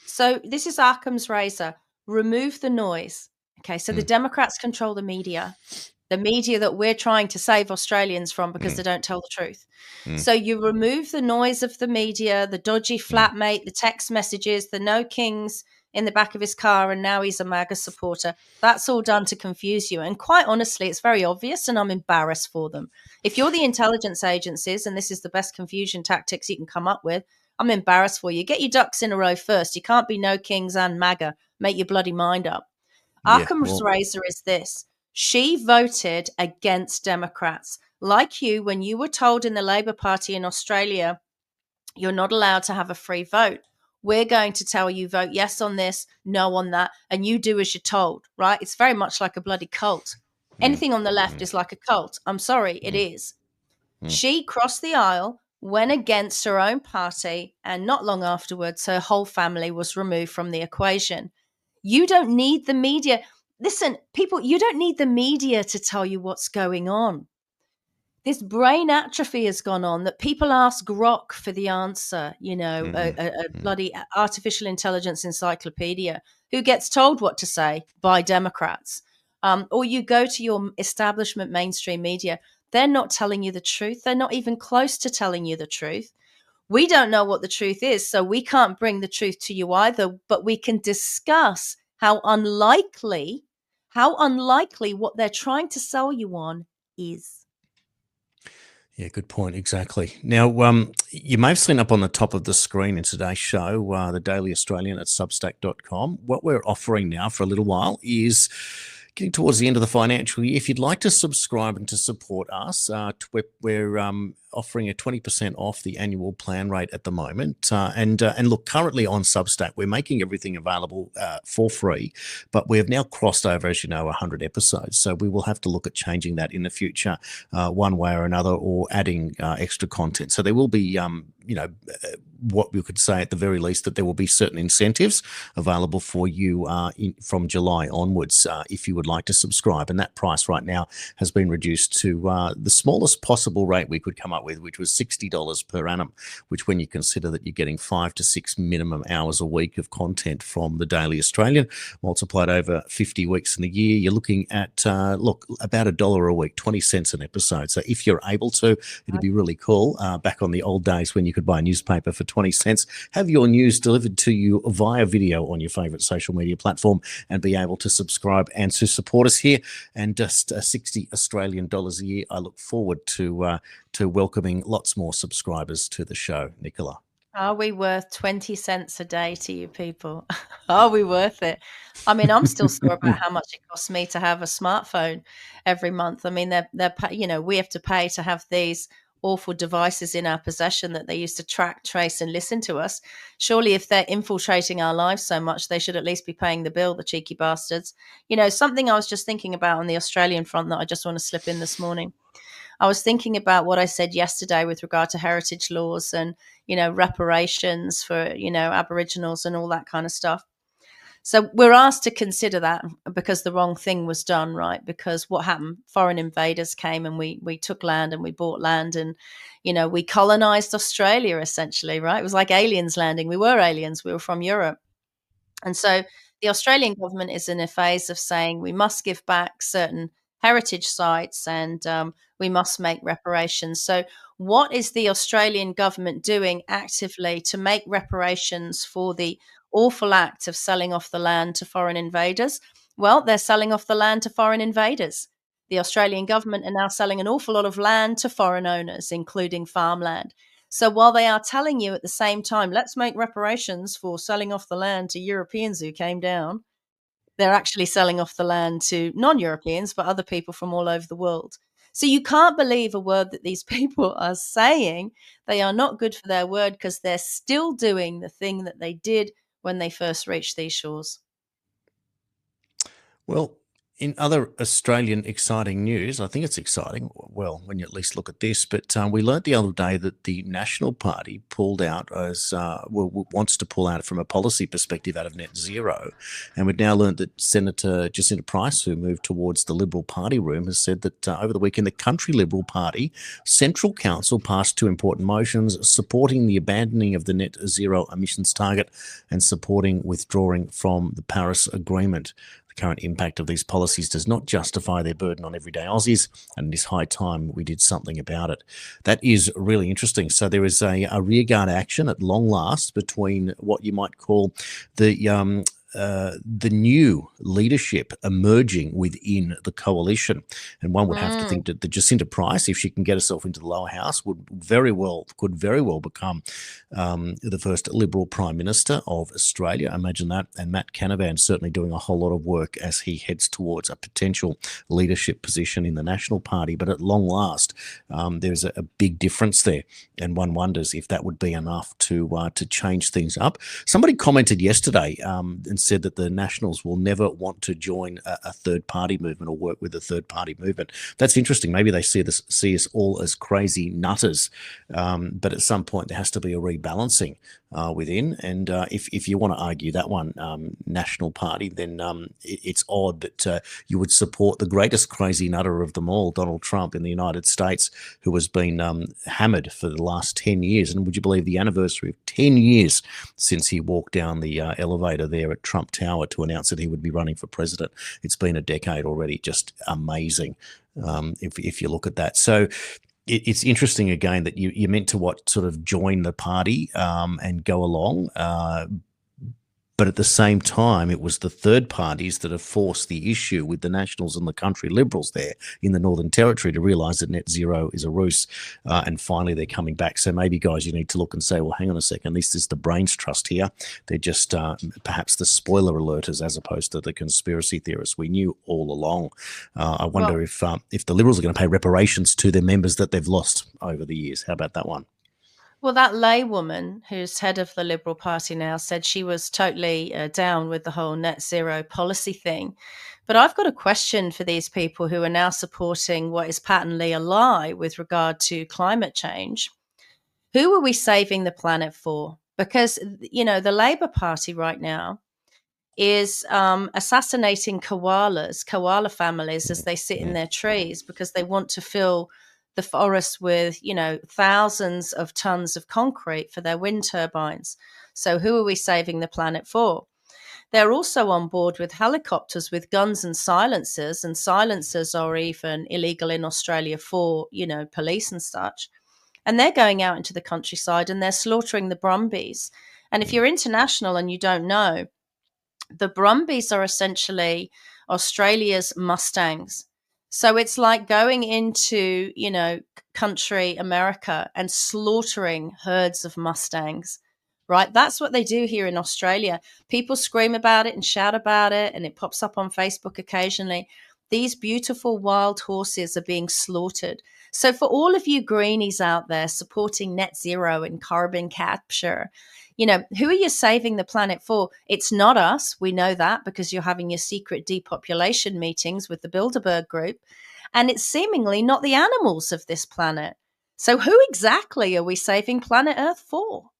So this is Occam's razor. Remove the noise. Okay, so the Democrats control the media that we're trying to save Australians from because they don't tell the truth. So you remove the noise of the media, the dodgy flatmate, the text messages, the no kings in the back of his car, and now he's a MAGA supporter. That's all done to confuse you. And quite honestly, it's very obvious, and I'm embarrassed for them. If you're the intelligence agencies, and this is the best confusion tactics you can come up with, I'm embarrassed for you. Get your ducks in a row first. You can't be no kings and MAGA. Make your bloody mind up. Yeah, Occam's razor is this. She voted against Democrats. Like you, when you were told in the Labour Party in Australia, you're not allowed to have a free vote. We're going to tell you vote yes on this, no on that, and you do as you're told, right? It's very much like a bloody cult. Anything on the left is like a cult. I'm sorry, it is. She crossed the aisle, went against her own party, and not long afterwards, her whole family was removed from the equation. You don't need the media. Listen, people, you don't need the media to tell you what's going on. This brain atrophy has gone on that people ask Grok for the answer, a bloody artificial intelligence encyclopedia who gets told what to say by Democrats. Or you go to your establishment mainstream media. They're not telling you the truth. They're not even close to telling you the truth. We don't know what the truth is, so we can't bring the truth to you either, but we can discuss how unlikely what they're trying to sell you on is. Yeah, good point. Exactly. Now, you may have seen up on the top of the screen in today's show, the Daily Australian at substack.com. What we're offering now for a little while is getting towards the end of the financial year. If you'd like to subscribe and to support us, we're offering a 20% off the annual plan rate at the moment. And look, currently on Substack, we're making everything available for free, but we have now crossed over, as you know, 100 episodes. So we will have to look at changing that in the future, one way or another, or adding extra content. So there will be, what we could say at the very least, that there will be certain incentives available for you from July onwards if you would like to subscribe. And that price right now has been reduced to the smallest possible rate we could come up with, which was $60 per annum, which, when you consider that you're getting 5 to 6 minimum hours a week of content from the Daily Australian, multiplied over 50 weeks in the year, you're looking at, about $1 a week, 20 cents an episode. So if you're able to, it'd be really cool. Back on the old days when you could buy a newspaper for 20 cents, have your news delivered to you via video on your favorite social media platform, and be able to subscribe and to support us here. And just $60 Australian dollars a year. I look forward to welcoming lots more subscribers to the show. Nicola. Are we worth 20 cents a day to you people? Are we worth it? I mean, I'm still sore about how much it costs me to have a smartphone every month. I mean, we have to pay to have these awful devices in our possession that they used to track, trace, and listen to us. Surely, if they're infiltrating our lives so much, they should at least be paying the bill, the cheeky bastards. Something I was just thinking about on the Australian front that I just want to slip in this morning. I was thinking about what I said yesterday with regard to heritage laws and, reparations for, Aboriginals and all that kind of stuff. So we're asked to consider that because the wrong thing was done, right? Because what happened? Foreign invaders came and we took land and we bought land and, we colonized Australia essentially, right? It was like aliens landing. We were aliens. We were from Europe. And so the Australian government is in a phase of saying we must give back certain heritage sites and we must make reparations. So what is the Australian government doing actively to make reparations for the awful act of selling off the land to foreign invaders? Well, they're selling off the land to foreign invaders. The Australian government are now selling an awful lot of land to foreign owners, including farmland. So while they are telling you at the same time, let's make reparations for selling off the land to Europeans who came down, they're actually selling off the land to non-Europeans, but other people from all over the world. So you can't believe a word that these people are saying. They are not good for their word because they're still doing the thing that they did when they first reached these shores. Well, In other Australian exciting news, I think it's exciting, well, when you at least look at this, but we learnt the other day that the National Party pulled out wants to pull out from a policy perspective out of net zero. And we've now learnt that Senator Jacinta Price, who moved towards the Liberal Party room, has said that over the weekend, the Country Liberal Party Central Council passed two important motions supporting the abandoning of the net zero emissions target and supporting withdrawing from the Paris Agreement. The current impact of these policies does not justify their burden on everyday Aussies, and it is high time we did something about it. That is really interesting. So there is a rearguard action at long last between what you might call the new leadership emerging within the coalition. And one would have to think that the Jacinta Price, if she can get herself into the lower house, could very well become the first Liberal Prime Minister of Australia. Imagine that. And Matt Canavan certainly doing a whole lot of work as he heads towards a potential leadership position in the National Party. But at long last, there's a big difference there. And one wonders if that would be enough to change things up. Somebody commented yesterday and said that the Nationals will never want to join a third-party movement or work with a third-party movement. That's interesting. Maybe they see us all as crazy nutters, but at some point there has to be a rebalancing within. And if you want to argue that one, National Party, then it's odd that you would support the greatest crazy nutter of them all, Donald Trump in the United States, who has been hammered for the last 10 years. And would you believe the anniversary of 10 years since he walked down the elevator there at Trump Tower to announce that he would be running for president? It's been a decade already. Just amazing if you look at that. So it's interesting again that you're meant to sort of join the party and go along. But at the same time, it was the third parties that have forced the issue with the Nationals and the Country Liberals there in the Northern Territory to realise that net zero is a ruse. And finally, they're coming back. So maybe, guys, you need to look and say, well, hang on a second, this is the brains trust here. They're just perhaps the spoiler alerters as opposed to the conspiracy theorists. We knew all along. I wonder if the Liberals are going to pay reparations to their members that they've lost over the years. How about that one? Well, that lay woman who's head of the Liberal Party now said she was totally down with the whole net zero policy thing. But I've got a question for these people who are now supporting what is patently a lie with regard to climate change. Who are we saving the planet for? Because, the Labour Party right now is assassinating koala families as they sit in their trees because they want to fill the forest with, thousands of tons of concrete for their wind turbines. So who are we saving the planet for? They're also on board with helicopters with guns and silencers are even illegal in Australia for, police and such. And they're going out into the countryside and they're slaughtering the brumbies. And if you're international and you don't know, the brumbies are essentially Australia's mustangs. So it's like going into, country America and slaughtering herds of mustangs, right? That's what they do here in Australia. People scream about it and shout about it, and it pops up on Facebook occasionally. These beautiful wild horses are being slaughtered. So for all of you greenies out there supporting net zero and carbon capture, who are you saving the planet for? It's not us. We know that because you're having your secret depopulation meetings with the Bilderberg Group. And it's seemingly not the animals of this planet. So who exactly are we saving planet Earth for?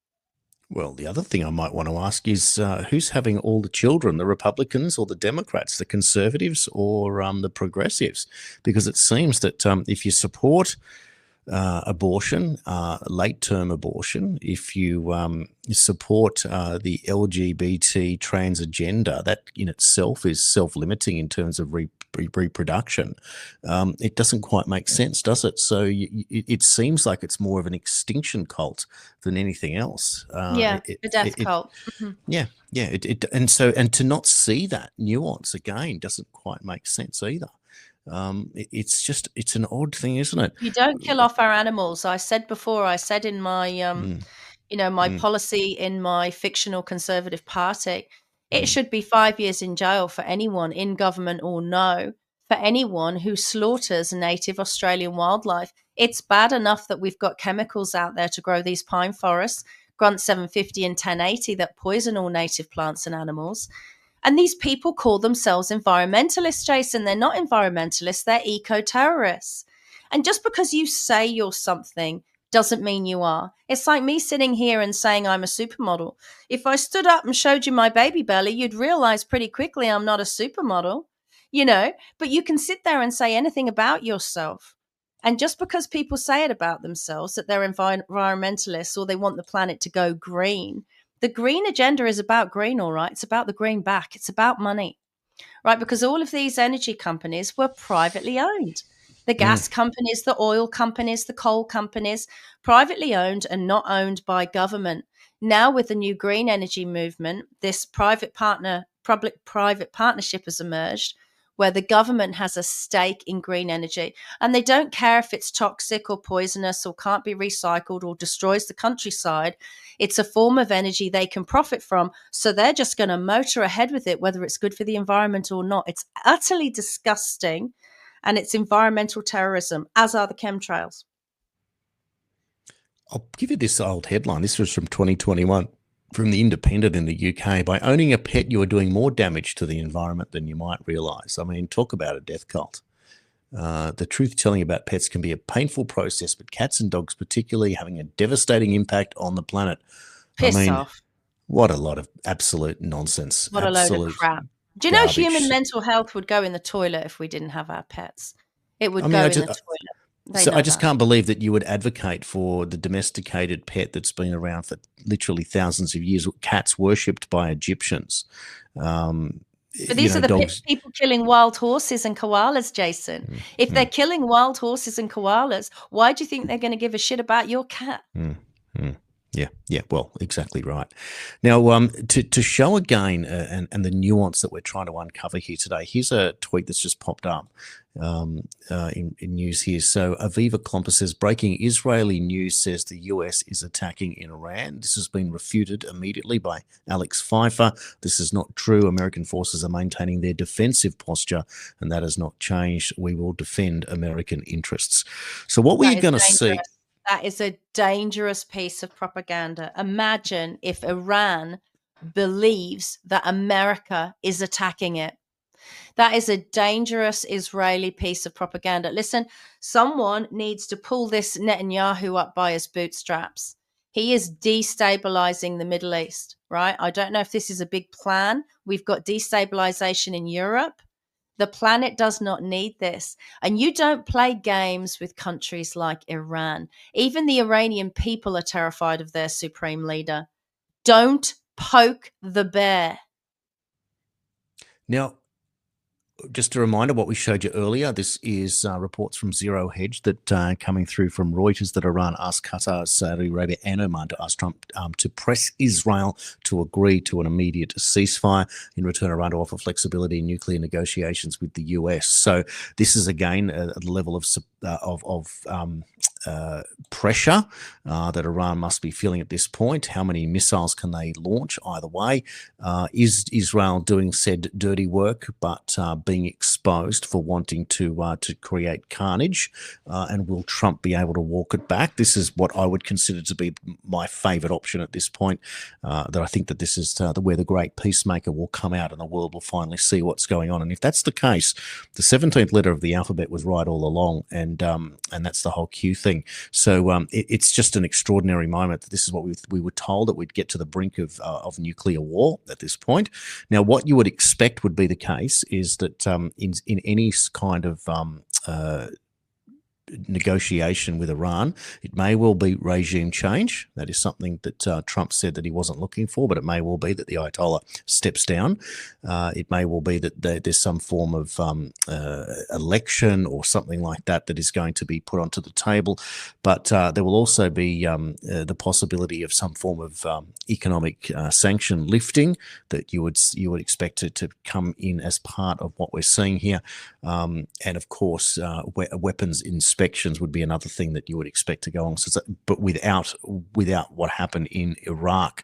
Well, the other thing I might want to ask is who's having all the children, the Republicans or the Democrats, the Conservatives or the Progressives? Because it seems that if you support abortion, late-term abortion, if you support the LGBT trans agenda, that in itself is self-limiting in terms of reproduction. It doesn't quite make sense, does it? So it seems like it's more of an extinction cult than anything else. A death cult. Yeah. And to not see that nuance again doesn't quite make sense either. It's an odd thing, isn't it? You don't kill off our animals. I said in my my policy in my fictional Conservative Party, it should be 5 years in jail for anyone in government or no, for anyone who slaughters native Australian wildlife. It's bad enough that we've got chemicals out there to grow these pine forests, Grunt 750 and 1080, that poison all native plants and animals. And these people call themselves environmentalists, Jason. They're not environmentalists, they're eco-terrorists. And just because you say you're something doesn't mean you are. It's like me sitting here and saying I'm a supermodel. If I stood up and showed you my baby belly, you'd realize pretty quickly I'm not a supermodel, but you can sit there and say anything about yourself. And just because people say it about themselves, that they're environmentalists or they want the planet to go green, the green agenda is about green, all right? It's about the greenback. It's about money, right? Because all of these energy companies were privately owned. The gas companies, the oil companies, the coal companies, privately owned and not owned by government. Now with the new green energy movement, this public-private partnership has emerged where the government has a stake in green energy, and they don't care if it's toxic or poisonous or can't be recycled or destroys the countryside. It's a form of energy they can profit from, so they're just going to motor ahead with it, whether it's good for the environment or not. It's utterly disgusting, and it's environmental terrorism, as are the chemtrails. I'll give you this old headline. This was from 2021 from The Independent in the UK. By owning a pet, you are doing more damage to the environment than you might realise. I mean, talk about a death cult. The truth-telling about pets can be a painful process, but cats and dogs particularly having a devastating impact on the planet. Piss off. What a lot of absolute nonsense. What a load of crap. Do you know human mental health would go in the toilet if we didn't have our pets? It would go in the toilet. I just can't believe that you would advocate for the domesticated pet that's been around for literally thousands of years, cats worshipped by Egyptians. But these are the people killing wild horses and koalas, Jason. If they're killing wild horses and koalas, why do you think they're going to give a shit about your cat? Yeah, well, exactly right. Now, to show again and the nuance that we're trying to uncover here today, here's a tweet that's just popped up in news here. So Aviva Klomper says, breaking Israeli news says the US is attacking in Iran. This has been refuted immediately by Alex Pfeiffer. This is not true. American forces are maintaining their defensive posture, and that has not changed. We will defend American interests. So what we're going to see... That is a dangerous piece of propaganda. Imagine if Iran believes that America is attacking it. That is a dangerous Israeli piece of propaganda. Listen, someone needs to pull this Netanyahu up by his bootstraps. He is destabilizing the Middle East, right? I don't know if this is a big plan. We've got destabilization in Europe. The planet does not need this. And you don't play games with countries like Iran. Even the Iranian people are terrified of their supreme leader. Don't poke the bear. Now, just a reminder, what we showed you earlier, this is reports from Zero Hedge that coming through from Reuters that Iran asked Qatar, Saudi Arabia and Oman to ask Trump to press Israel to agree to an immediate ceasefire. In return, Iran to offer flexibility in nuclear negotiations with the US. So this is, again, a level of pressure that Iran must be feeling at this point. How many missiles can they launch either way? Is Israel doing said dirty work but being exposed for wanting to create carnage? And will Trump be able to walk it back? This is what I would consider to be my favourite option at this point, that I think that this is where the great peacemaker will come out and the world will finally see what's going on. And if that's the case, the 17th letter of the alphabet was right all along, and that's the whole Q thing. So it's just an extraordinary moment that this is what we were told, that we'd get to the brink of nuclear war at this point. Now, what you would expect would be the case is that in any kind of negotiation with Iran, it may well be regime change. That is something that Trump said that he wasn't looking for, but it may well be that the Ayatollah steps down. It may well be that there's some form of election or something like that that is going to be put onto the table. But there will also be the possibility of some form of economic sanction lifting that you would expect it to come in as part of what we're seeing here. And of course, weapons inspection defections would be another thing that you would expect to go on. So, but without what happened in Iraq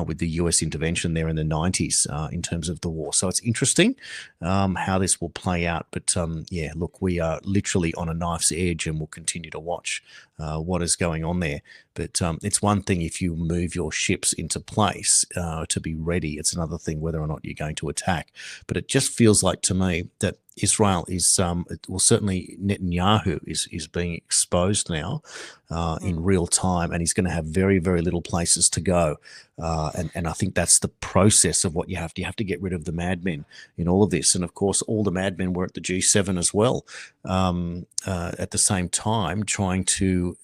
with the US intervention there in the 90s in terms of the war. So it's interesting how this will play out. But yeah, look, we are literally on a knife's edge, and we'll continue to watch what is going on there. But it's one thing if you move your ships into place to be ready. It's another thing whether or not you're going to attack. But it just feels like to me that Israel is, well, certainly Netanyahu is being exposed now in real time, and he's going to have very, very little places to go. And I think that's the process of what you have to. You have to get rid of the madmen in all of this. And of course, all the madmen were at the G7 as well at the same time, trying to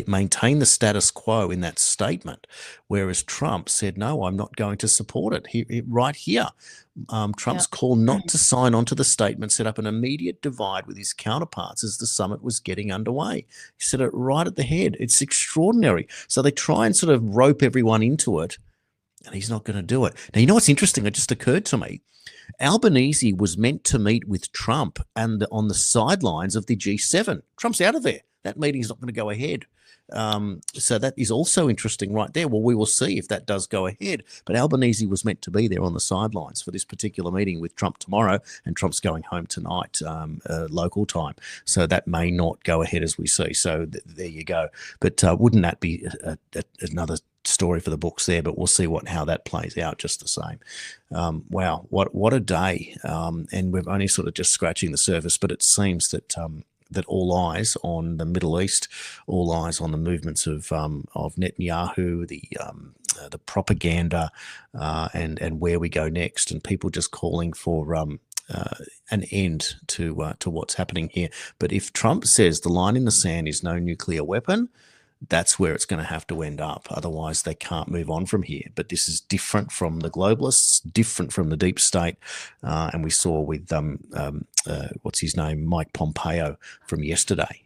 maintain the status quo in that statement, whereas Trump said, no, I'm not going to support it. Right here, Trump's call not to sign on to the statement set up an immediate divide with his counterparts as the summit was getting underway. He said it right at the head. It's extraordinary. So they try and sort of rope everyone into it, and he's not going to do it. Now, you know what's interesting? It just occurred to me. Albanese was meant to meet with Trump and on the sidelines of the G7. Trump's out of there. That meeting's not going to go ahead. So that is also interesting right there. Well, we will see if that does go ahead. But Albanese was meant to be there on the sidelines for this particular meeting with Trump tomorrow, and Trump's going home tonight, local time. So that may not go ahead as we see. So there you go. But wouldn't that be another story for the books there? But we'll see how that plays out just the same. Wow, what a day. And we're only sort of just scratching the surface, but it seems that that all eyes on the Middle East, all eyes on the movements of Netanyahu, the propaganda, and where we go next, and people just calling for an end to what's happening here. But if Trump says the line in the sand is no nuclear weapon, that's where it's going to have to end up. Otherwise, they can't move on from here. But this is different from the globalists, different from the deep state. And we saw with, what's his name, Mike Pompeo from yesterday,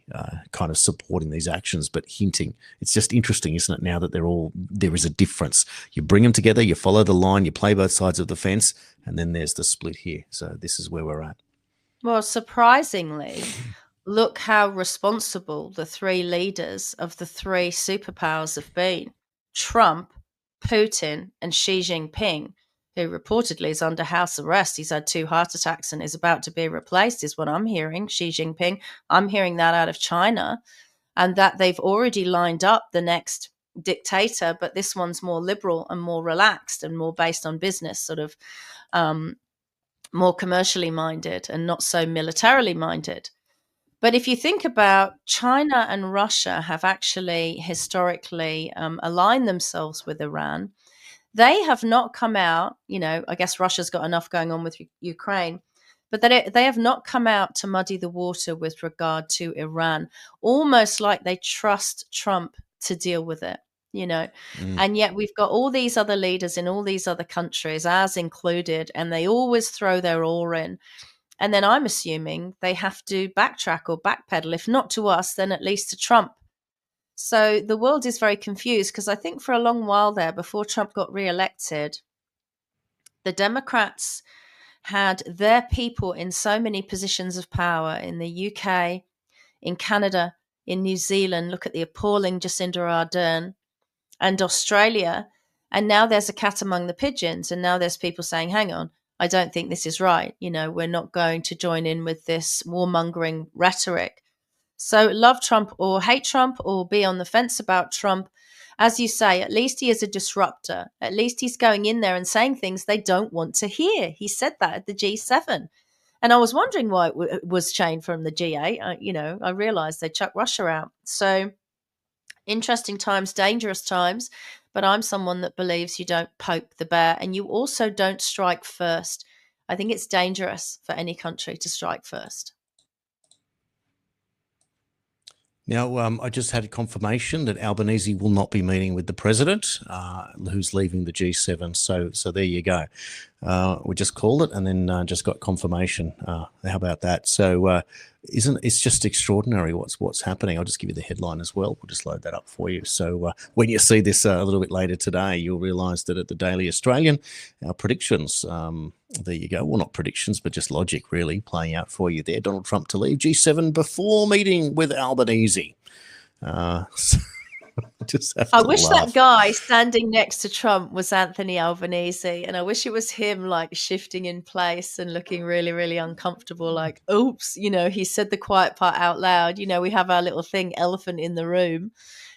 kind of supporting these actions, but hinting. It's just interesting, isn't it, now that there is a difference. You bring them together, you follow the line, you play both sides of the fence, and then there's the split here. So this is where we're at. Well, surprisingly, look how responsible the three leaders of the three superpowers have been. Trump, Putin, and Xi Jinping, who reportedly is under house arrest. He's had 2 heart attacks and is about to be replaced, is what I'm hearing. Xi Jinping, I'm hearing that out of China, and that they've already lined up the next dictator, but this one's more liberal and more relaxed and more based on business, sort of more commercially minded and not so militarily minded. But if you think about China and Russia have actually historically aligned themselves with Iran, they have not come out, I guess Russia's got enough going on with Ukraine, but they have not come out to muddy the water with regard to Iran, almost like they trust Trump to deal with it, And yet we've got all these other leaders in all these other countries, ours included, and they always throw their all in. And then I'm assuming they have to backtrack or backpedal, if not to us, then at least to Trump. So the world is very confused, because I think for a long while there, before Trump got reelected, the Democrats had their people in so many positions of power in the UK, in Canada, in New Zealand. Look at the appalling Jacinda Ardern, and Australia. And now there's a cat among the pigeons. And now there's people saying, hang on, I don't think this is right. We're not going to join in with this warmongering rhetoric. So love Trump or hate Trump or be on the fence about Trump. As you say, at least he is a disruptor. At least he's going in there and saying things they don't want to hear. He said that at the G7. And I was wondering why it was changed from the G8. I realized they chucked Russia out. So interesting times, dangerous times. But I'm someone that believes you don't poke the bear, and you also don't strike first. I think it's dangerous for any country to strike first. Now, I just had confirmation that Albanese will not be meeting with the president, who's leaving the G7. So there you go. We just called it and then just got confirmation. How about that? So it's just extraordinary what's happening. I'll just give you the headline as well. We'll just load that up for you. So when you see this a little bit later today, you'll realise that at the Daily Australian, our predictions, there you go. Well, not predictions, but just logic really playing out for you there. Donald Trump to leave G7 before meeting with Albanese. So just have I to wish laugh. that guy standing next to Trump was Anthony Albanese, and I wish it was him like shifting in place and looking really, really uncomfortable, like, oops, he said the quiet part out loud. We have our little thing, elephant in the room.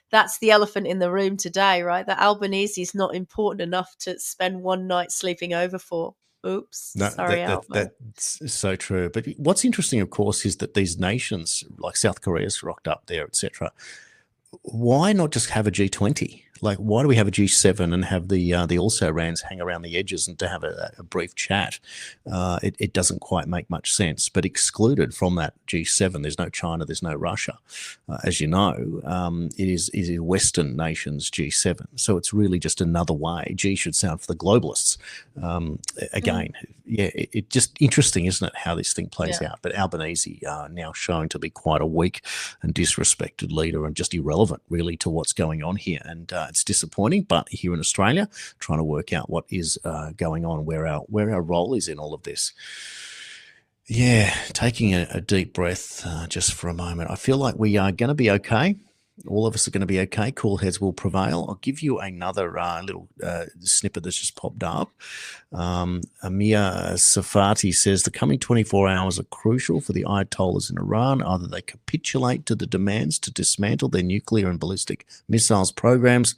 That's the elephant in the room today, right? That Albanese is not important enough to spend one night sleeping over for. Oops, No, sorry, Albo. that's so true. But what's interesting, of course, is that these nations like South Korea's rocked up there, etc. Why not just have a G20? Like, why do we have a G7 and have the also-rans hang around the edges and to have a brief chat? It doesn't quite make much sense. But excluded from that G7, there's no China, there's no Russia. As you know, it is Western nations G7. So it's really just another way. G should sound for the globalists. Again, yeah, it just interesting, isn't it, how this thing plays out? But Albanese now showing to be quite a weak and disrespected leader and just irrelevant, really, to what's going on here. And it's disappointing, but here in Australia, trying to work out what is going on, where our role is in all of this. Yeah, taking a deep breath just for a moment. I feel like we are going to be okay. All of us are going to be okay. Cool heads will prevail. I'll give you another little snippet that's just popped up. Amir Safati says the coming 24 hours are crucial for the Ayatollahs in Iran. Either they capitulate to the demands to dismantle their nuclear and ballistic missiles programs,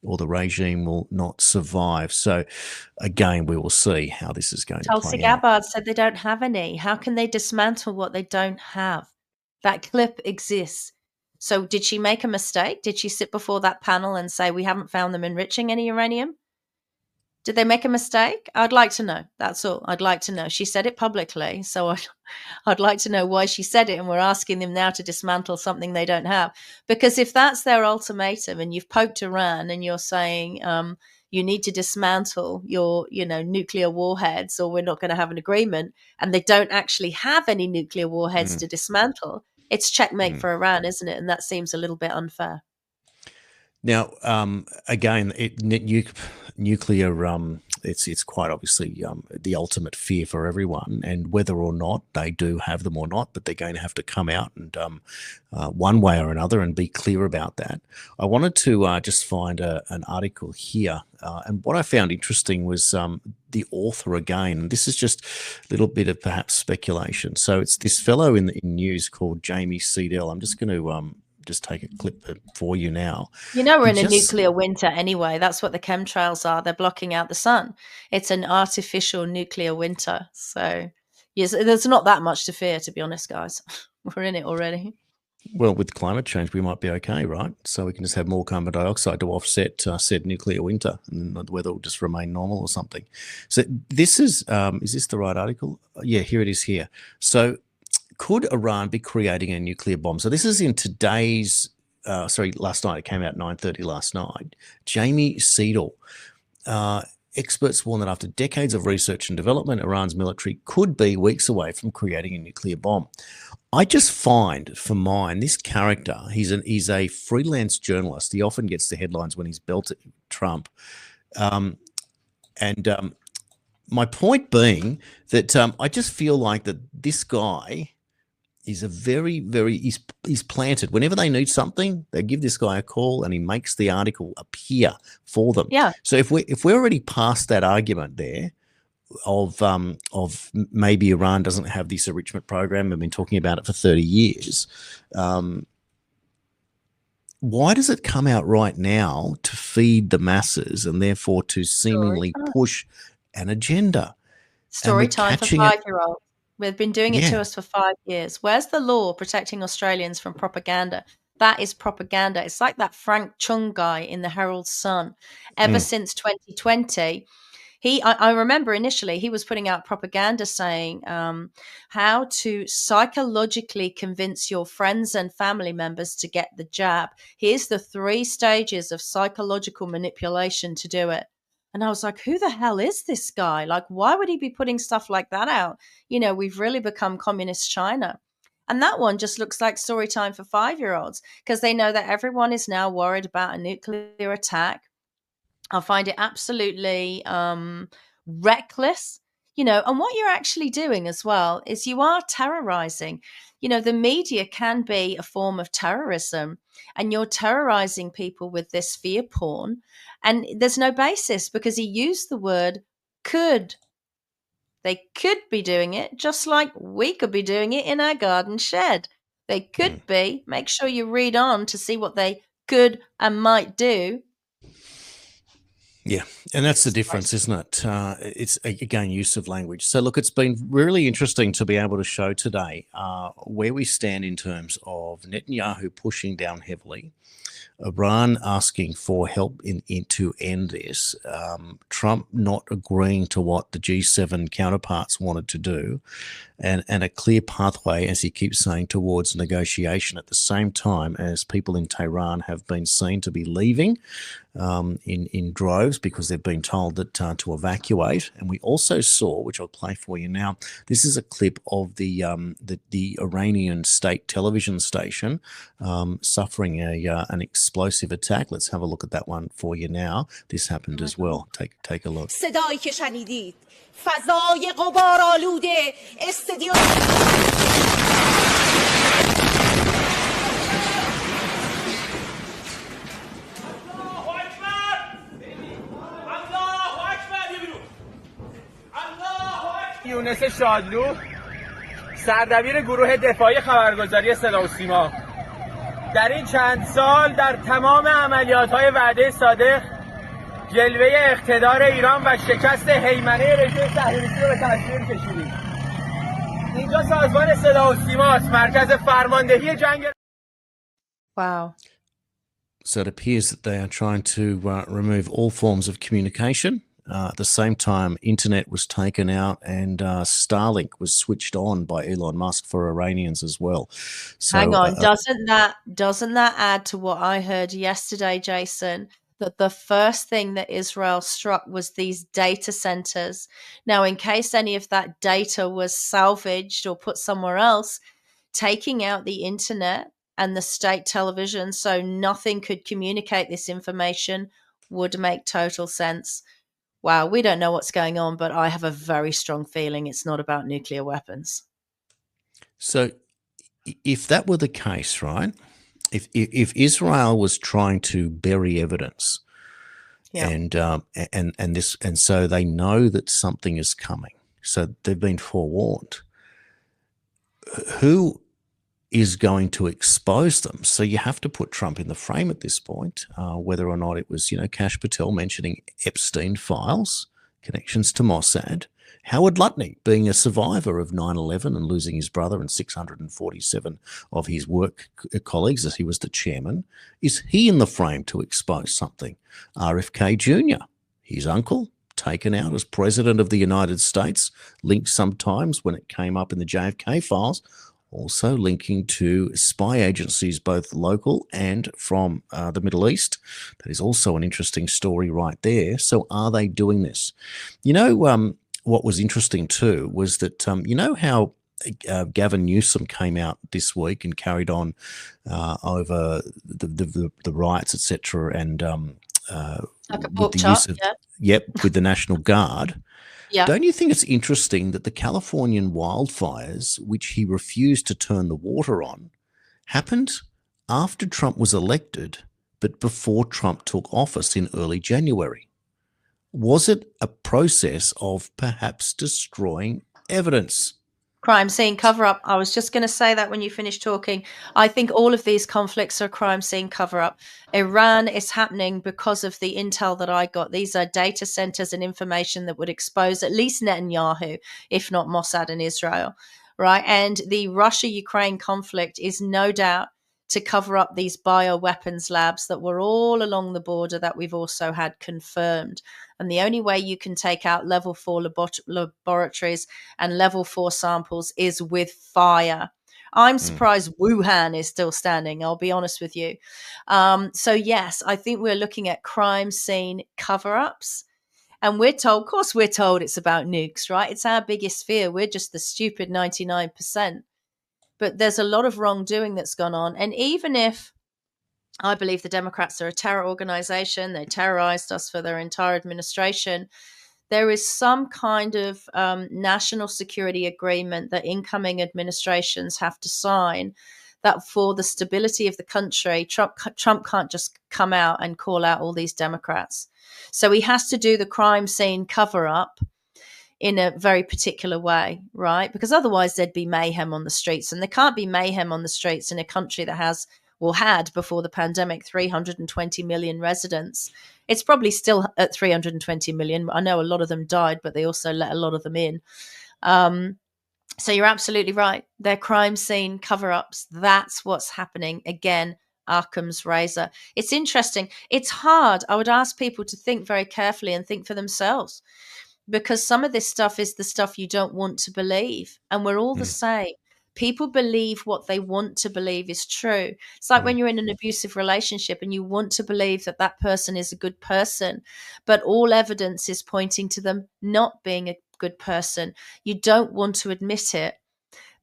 or the regime will not survive. So, again, we will see how this is going to Tulsi play out. Gabbard said they don't have any. How can they dismantle what they don't have? That clip exists. So did she make a mistake? Did she sit before that panel and say, we haven't found them enriching any uranium? Did they make a mistake? I'd like to know. That's all. I'd like to know. She said it publicly. So I'd like to know why she said it. And we're asking them now to dismantle something they don't have. Because if that's their ultimatum and you've poked Iran and you're saying you need to dismantle your, nuclear warheads or we're not going to have an agreement, and they don't actually have any nuclear warheads to dismantle, it's checkmate for Iran, isn't it? And that seems a little bit unfair. Now, again, nuclear, it's quite obviously the ultimate fear for everyone, and whether or not they do have them or not, but they're going to have to come out and one way or another and be clear about that. I wanted to just find an article here, and what I found interesting was the author again. And this is just a little bit of perhaps speculation. So it's this fellow in news called Jamie Seedell. I'm just going to just take a clip for you now. We're in a nuclear winter anyway. That's what the chemtrails are. They're blocking out the sun. It's an artificial nuclear winter. So yes, there's not that much to fear, to be honest, guys. We're in it already. Well, with climate change, we might be okay, right? So we can just have more carbon dioxide to offset said nuclear winter, and the weather will just remain normal or something. So this is this the right article? Yeah, here it is here. So could Iran be creating a nuclear bomb? So this is in today's, last night. It came out 9:30 last night. Jamie Seedell. Experts warn that after decades of research and development, Iran's military could be weeks away from creating a nuclear bomb. I just find, for mine, this character, he's a freelance journalist. He often gets the headlines when he's belted Trump. My point being that I just feel like that this guy is a very, very, he's planted. Whenever they need something, they give this guy a call and he makes the article appear for them. Yeah. So if we're already past that argument there of maybe Iran doesn't have this enrichment program, we've been talking about it for 30 years, why does it come out right now to feed the masses and therefore to seemingly push an agenda? Story time for 5-year-olds. We've been doing it to us for 5 years. Where's the law protecting Australians from propaganda? That is propaganda. It's like that Frank Chung guy in the Herald Sun. Ever since 2020, I remember initially he was putting out propaganda saying how to psychologically convince your friends and family members to get the jab. Here's the 3 stages of psychological manipulation to do it. And I was like, who the hell is this guy? Like, why would he be putting stuff like that out? We've really become communist China. And that one just looks like story time for 5-year-olds because they know that everyone is now worried about a nuclear attack. I find it absolutely reckless, and what you're actually doing as well is you are terrorizing. The media can be a form of terrorism, and you're terrorizing people with this fear porn. And there's no basis because he used the word could. They could be doing it just like we could be doing it in our garden shed. They could be. Make sure you read on to see what they could and might do. Yeah, and that's the difference, isn't it? It's, again, use of language. So, look, it's been really interesting to be able to show today where we stand in terms of Netanyahu pushing down heavily, Iran asking for help to end this, Trump not agreeing to what the G7 counterparts wanted to do, and a clear pathway, as he keeps saying, towards negotiation at the same time as people in Tehran have been seen to be leaving in droves because they've been told that to evacuate. And we also saw, which I'll play for you now, this is a clip of the Iranian state television station suffering an explosive attack. Let's have a look at that one for you now. This happened as well. Take a look. صدایی که شنیدید فضای غبارآلوده استادیوم یونس شادلو سردبیر گروه دفاعی خبرگزاری صدا و سیما در این چند سال در تمام عملیات‌های وعده صادق جلوه اقتدار ایران و شکست هیمنه رژیم صهیونیستی رو به تصویر کشیدیم. اینجا سازمان صدا و سیماست، مرکز فرماندهی جنگ. Wow. So it appears that they are trying to remove all forms of communication. At the same time, internet was taken out and Starlink was switched on by Elon Musk for Iranians as well. So, hang on, doesn't that add to what I heard yesterday, Jason? That the first thing that Israel struck was these data centers. Now, in case any of that data was salvaged or put somewhere else, taking out the internet and the state television so nothing could communicate this information would make total sense. Wow, we don't know what's going on, but I have a very strong feeling it's not about nuclear weapons. So if that were the case, right, if Israel was trying to bury evidence, Yeah. and so they know that something is coming, so they've been forewarned, who is going to expose them? So you have to put Trump in the frame at this point, whether or not it was, Kash Patel mentioning Epstein files, connections to Mossad, Howard Lutnick being a survivor of 9/11 and losing his brother and 647 of his work colleagues as he was the chairman. Is he in the frame to expose something? RFK Jr., his uncle, taken out as president of the United States, linked sometimes when it came up in the JFK files, also linking to spy agencies, both local and from the Middle East. That is also an interesting story right there. So are they doing this? What was interesting too was that, how Gavin Newsom came out this week and carried on over the riots, etc., and with the use of with the National Guard. Yeah. Don't you think it's interesting that the Californian wildfires, which he refused to turn the water on, happened after Trump was elected, but before Trump took office in early January? Was it a process of perhaps destroying evidence? Crime scene cover-up. I was just going to say that when you finished talking. I think all of these conflicts are crime scene cover-up. Iran is happening because of the intel that I got. These are data centers and information that would expose at least Netanyahu, if not Mossad and Israel, right? And the Russia-Ukraine conflict is no doubt to cover up these bioweapons labs that were all along the border that we've also had confirmed. And the only way you can take out level 4 laboratories and level 4 samples is with fire. I'm surprised Wuhan is still standing, I'll be honest with you. So yes, I think we're looking at crime scene cover-ups. And we're told it's about nukes, right? It's our biggest fear. We're just the stupid 99%. but there's a lot of wrongdoing that's gone on. And even if I believe the Democrats are a terror organization, they terrorized us for their entire administration, there is some kind of national security agreement that incoming administrations have to sign, that for the stability of the country, Trump can't just come out and call out all these Democrats. So he has to do the crime scene cover up in a very particular way, right? Because otherwise there'd be mayhem on the streets, and there can't be mayhem on the streets in a country that has, or had before the pandemic, 320 million residents. It's probably still at 320 million. I know a lot of them died, but they also let a lot of them in. So you're absolutely right. They're crime scene cover-ups. That's what's happening. Again, Occam's razor. It's interesting. It's hard. I would ask people to think very carefully and think for themselves, because some of this stuff is the stuff you don't want to believe. And we're all the same. People believe what they want to believe is true. It's like when you're in an abusive relationship and you want to believe that that person is a good person, but all evidence is pointing to them not being a good person. You don't want to admit it,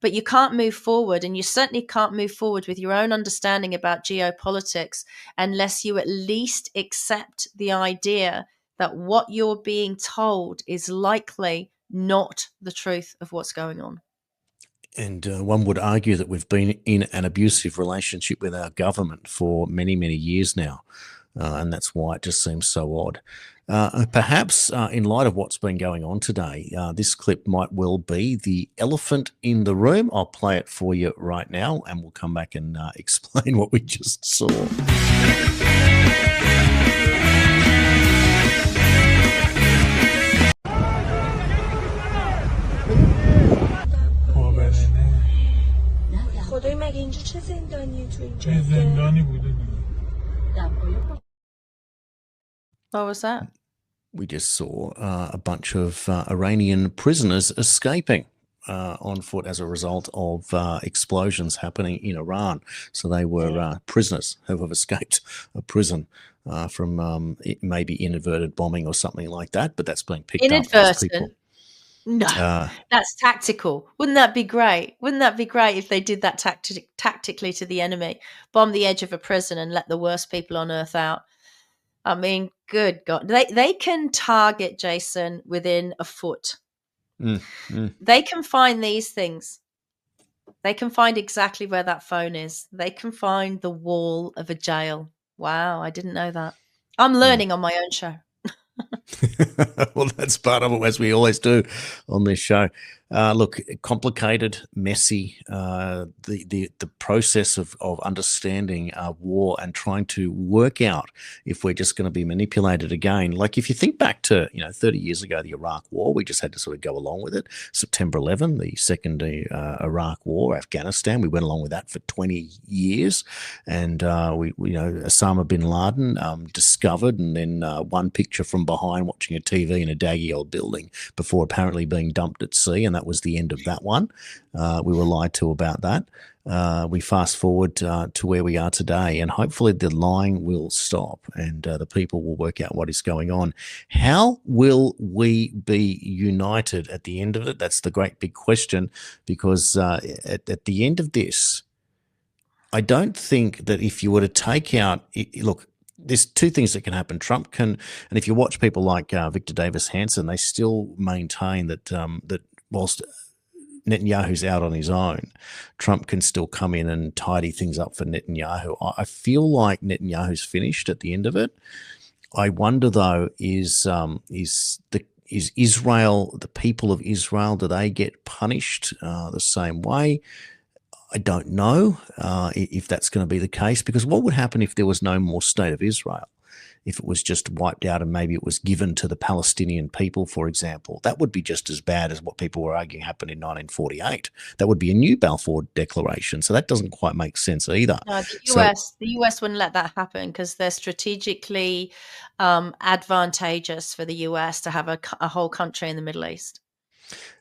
but you can't move forward, and you certainly can't move forward with your own understanding about geopolitics unless you at least accept the idea that what you're being told is likely not the truth of what's going on. And one would argue that we've been in an abusive relationship with our government for many, many years now. And that's why it just seems so odd. Perhaps in light of what's been going on today, this clip might well be the elephant in the room. I'll play it for you right now, and we'll come back and explain what we just saw. خدای مگه اینجا چه زندانیه تو این جاده؟ زندانی بوده دیگه. What was that? We just saw a bunch of Iranian prisoners escaping on foot as a result of explosions happening in Iran. So they were prisoners who have escaped a prison from maybe inadvertent bombing or something like that, but that's being picked up as people. No, that's tactical. Wouldn't that be great? Wouldn't that be great if they did that tactically to the enemy, bomb the edge of a prison and let the worst people on earth out? I mean, good God. They can target, Jason, within a foot. They can find these things. They can find exactly where that phone is. They can find the wall of a jail. Wow, I didn't know that. I'm learning on my own show. Well, that's part of it, as we always do on this show. Look, complicated, messy. The process of understanding war and trying to work out if we're just going to be manipulated again. Like if you think back to 30 years ago, the Iraq War, we just had to sort of go along with it. September 11, the second Iraq War, Afghanistan, we went along with that for 20 years, and Osama bin Laden discovered, and then one picture from behind watching a TV in a daggy old building before apparently being dumped at sea, and that was the end of that one. We were lied to about that. We fast forward to where we are today, and hopefully the lying will stop and the people will work out what is going on. How will we be united at the end of it? That's the great big question, because at the end of this, I don't think that if you were to take out look, there's two things that can happen. Trump can, and if you watch people like Victor Davis Hanson, they still maintain that that whilst Netanyahu's out on his own, Trump can still come in and tidy things up for Netanyahu. I feel like Netanyahu's finished at the end of it. I wonder though, is Israel, the people of Israel, do they get punished the same way? I don't know if that's going to be the case, because what would happen if there was no more state of Israel? If it was just wiped out and maybe it was given to the Palestinian people, for example, that would be just as bad as what people were arguing happened in 1948. That would be a new Balfour Declaration. So that doesn't quite make sense either. No, the US wouldn't let that happen because they're strategically advantageous for the US to have a whole country in the Middle East.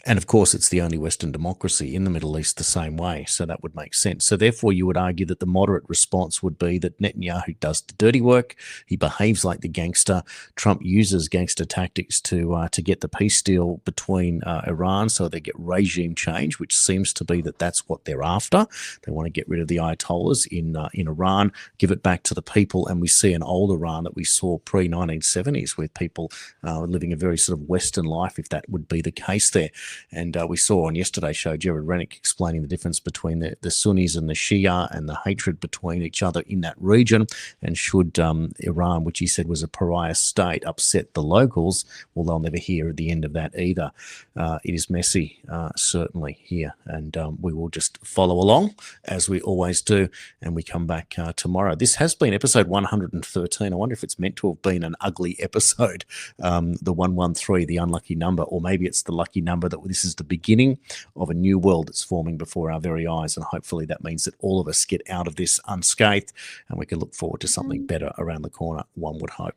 And of course, it's the only Western democracy in the Middle East the same way. So that would make sense. So therefore, you would argue that the moderate response would be that Netanyahu does the dirty work. He behaves like the gangster. Trump uses gangster tactics to get the peace deal between Iran, so they get regime change, which seems to be that that's what they're after. They want to get rid of the Ayatollahs in Iran, give it back to the people, and we see an old Iran that we saw pre-1970s with people living a very sort of Western life, if that would be the case there. And we saw on yesterday's show, Jared Rennick explaining the difference between the Sunnis and the Shia and the hatred between each other in that region. And should Iran, which he said was a pariah state, upset the locals, well, they'll never hear the end of that either. It is messy, certainly here. And we will just follow along, as we always do. And we come back tomorrow. This has been episode 113. I wonder if it's meant to have been an ugly episode, the 113, the unlucky number, or maybe it's the lucky number that this is the beginning of a new world that's forming before our very eyes. And hopefully that means that all of us get out of this unscathed and we can look forward to something better around the corner, one would hope.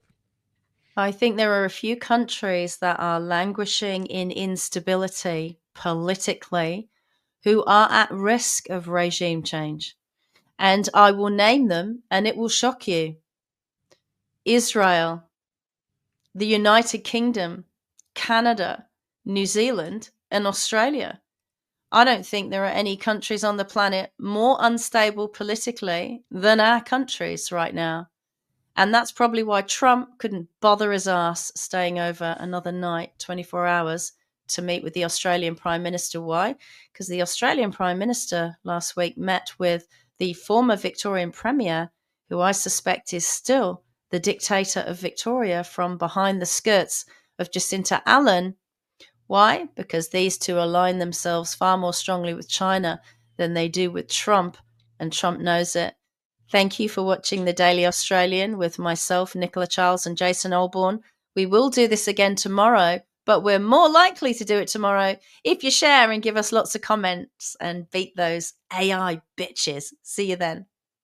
I think there are a few countries that are languishing in instability politically who are at risk of regime change. And I will name them and it will shock you. Israel, the United Kingdom, Canada, New Zealand, and Australia. I don't think there are any countries on the planet more unstable politically than our countries right now. And that's probably why Trump couldn't bother his ass staying over another night, 24 hours, to meet with the Australian Prime Minister. Why? Because the Australian Prime Minister last week met with the former Victorian Premier, who I suspect is still the dictator of Victoria from behind the skirts of Jacinta Allen. Why? Because these two align themselves far more strongly with China than they do with Trump, and Trump knows it. Thank you for watching The Daily Australian with myself, Nicola Charles, and Jason Olbourne. We will do this again tomorrow, but we're more likely to do it tomorrow if you share and give us lots of comments and beat those AI bitches. See you then.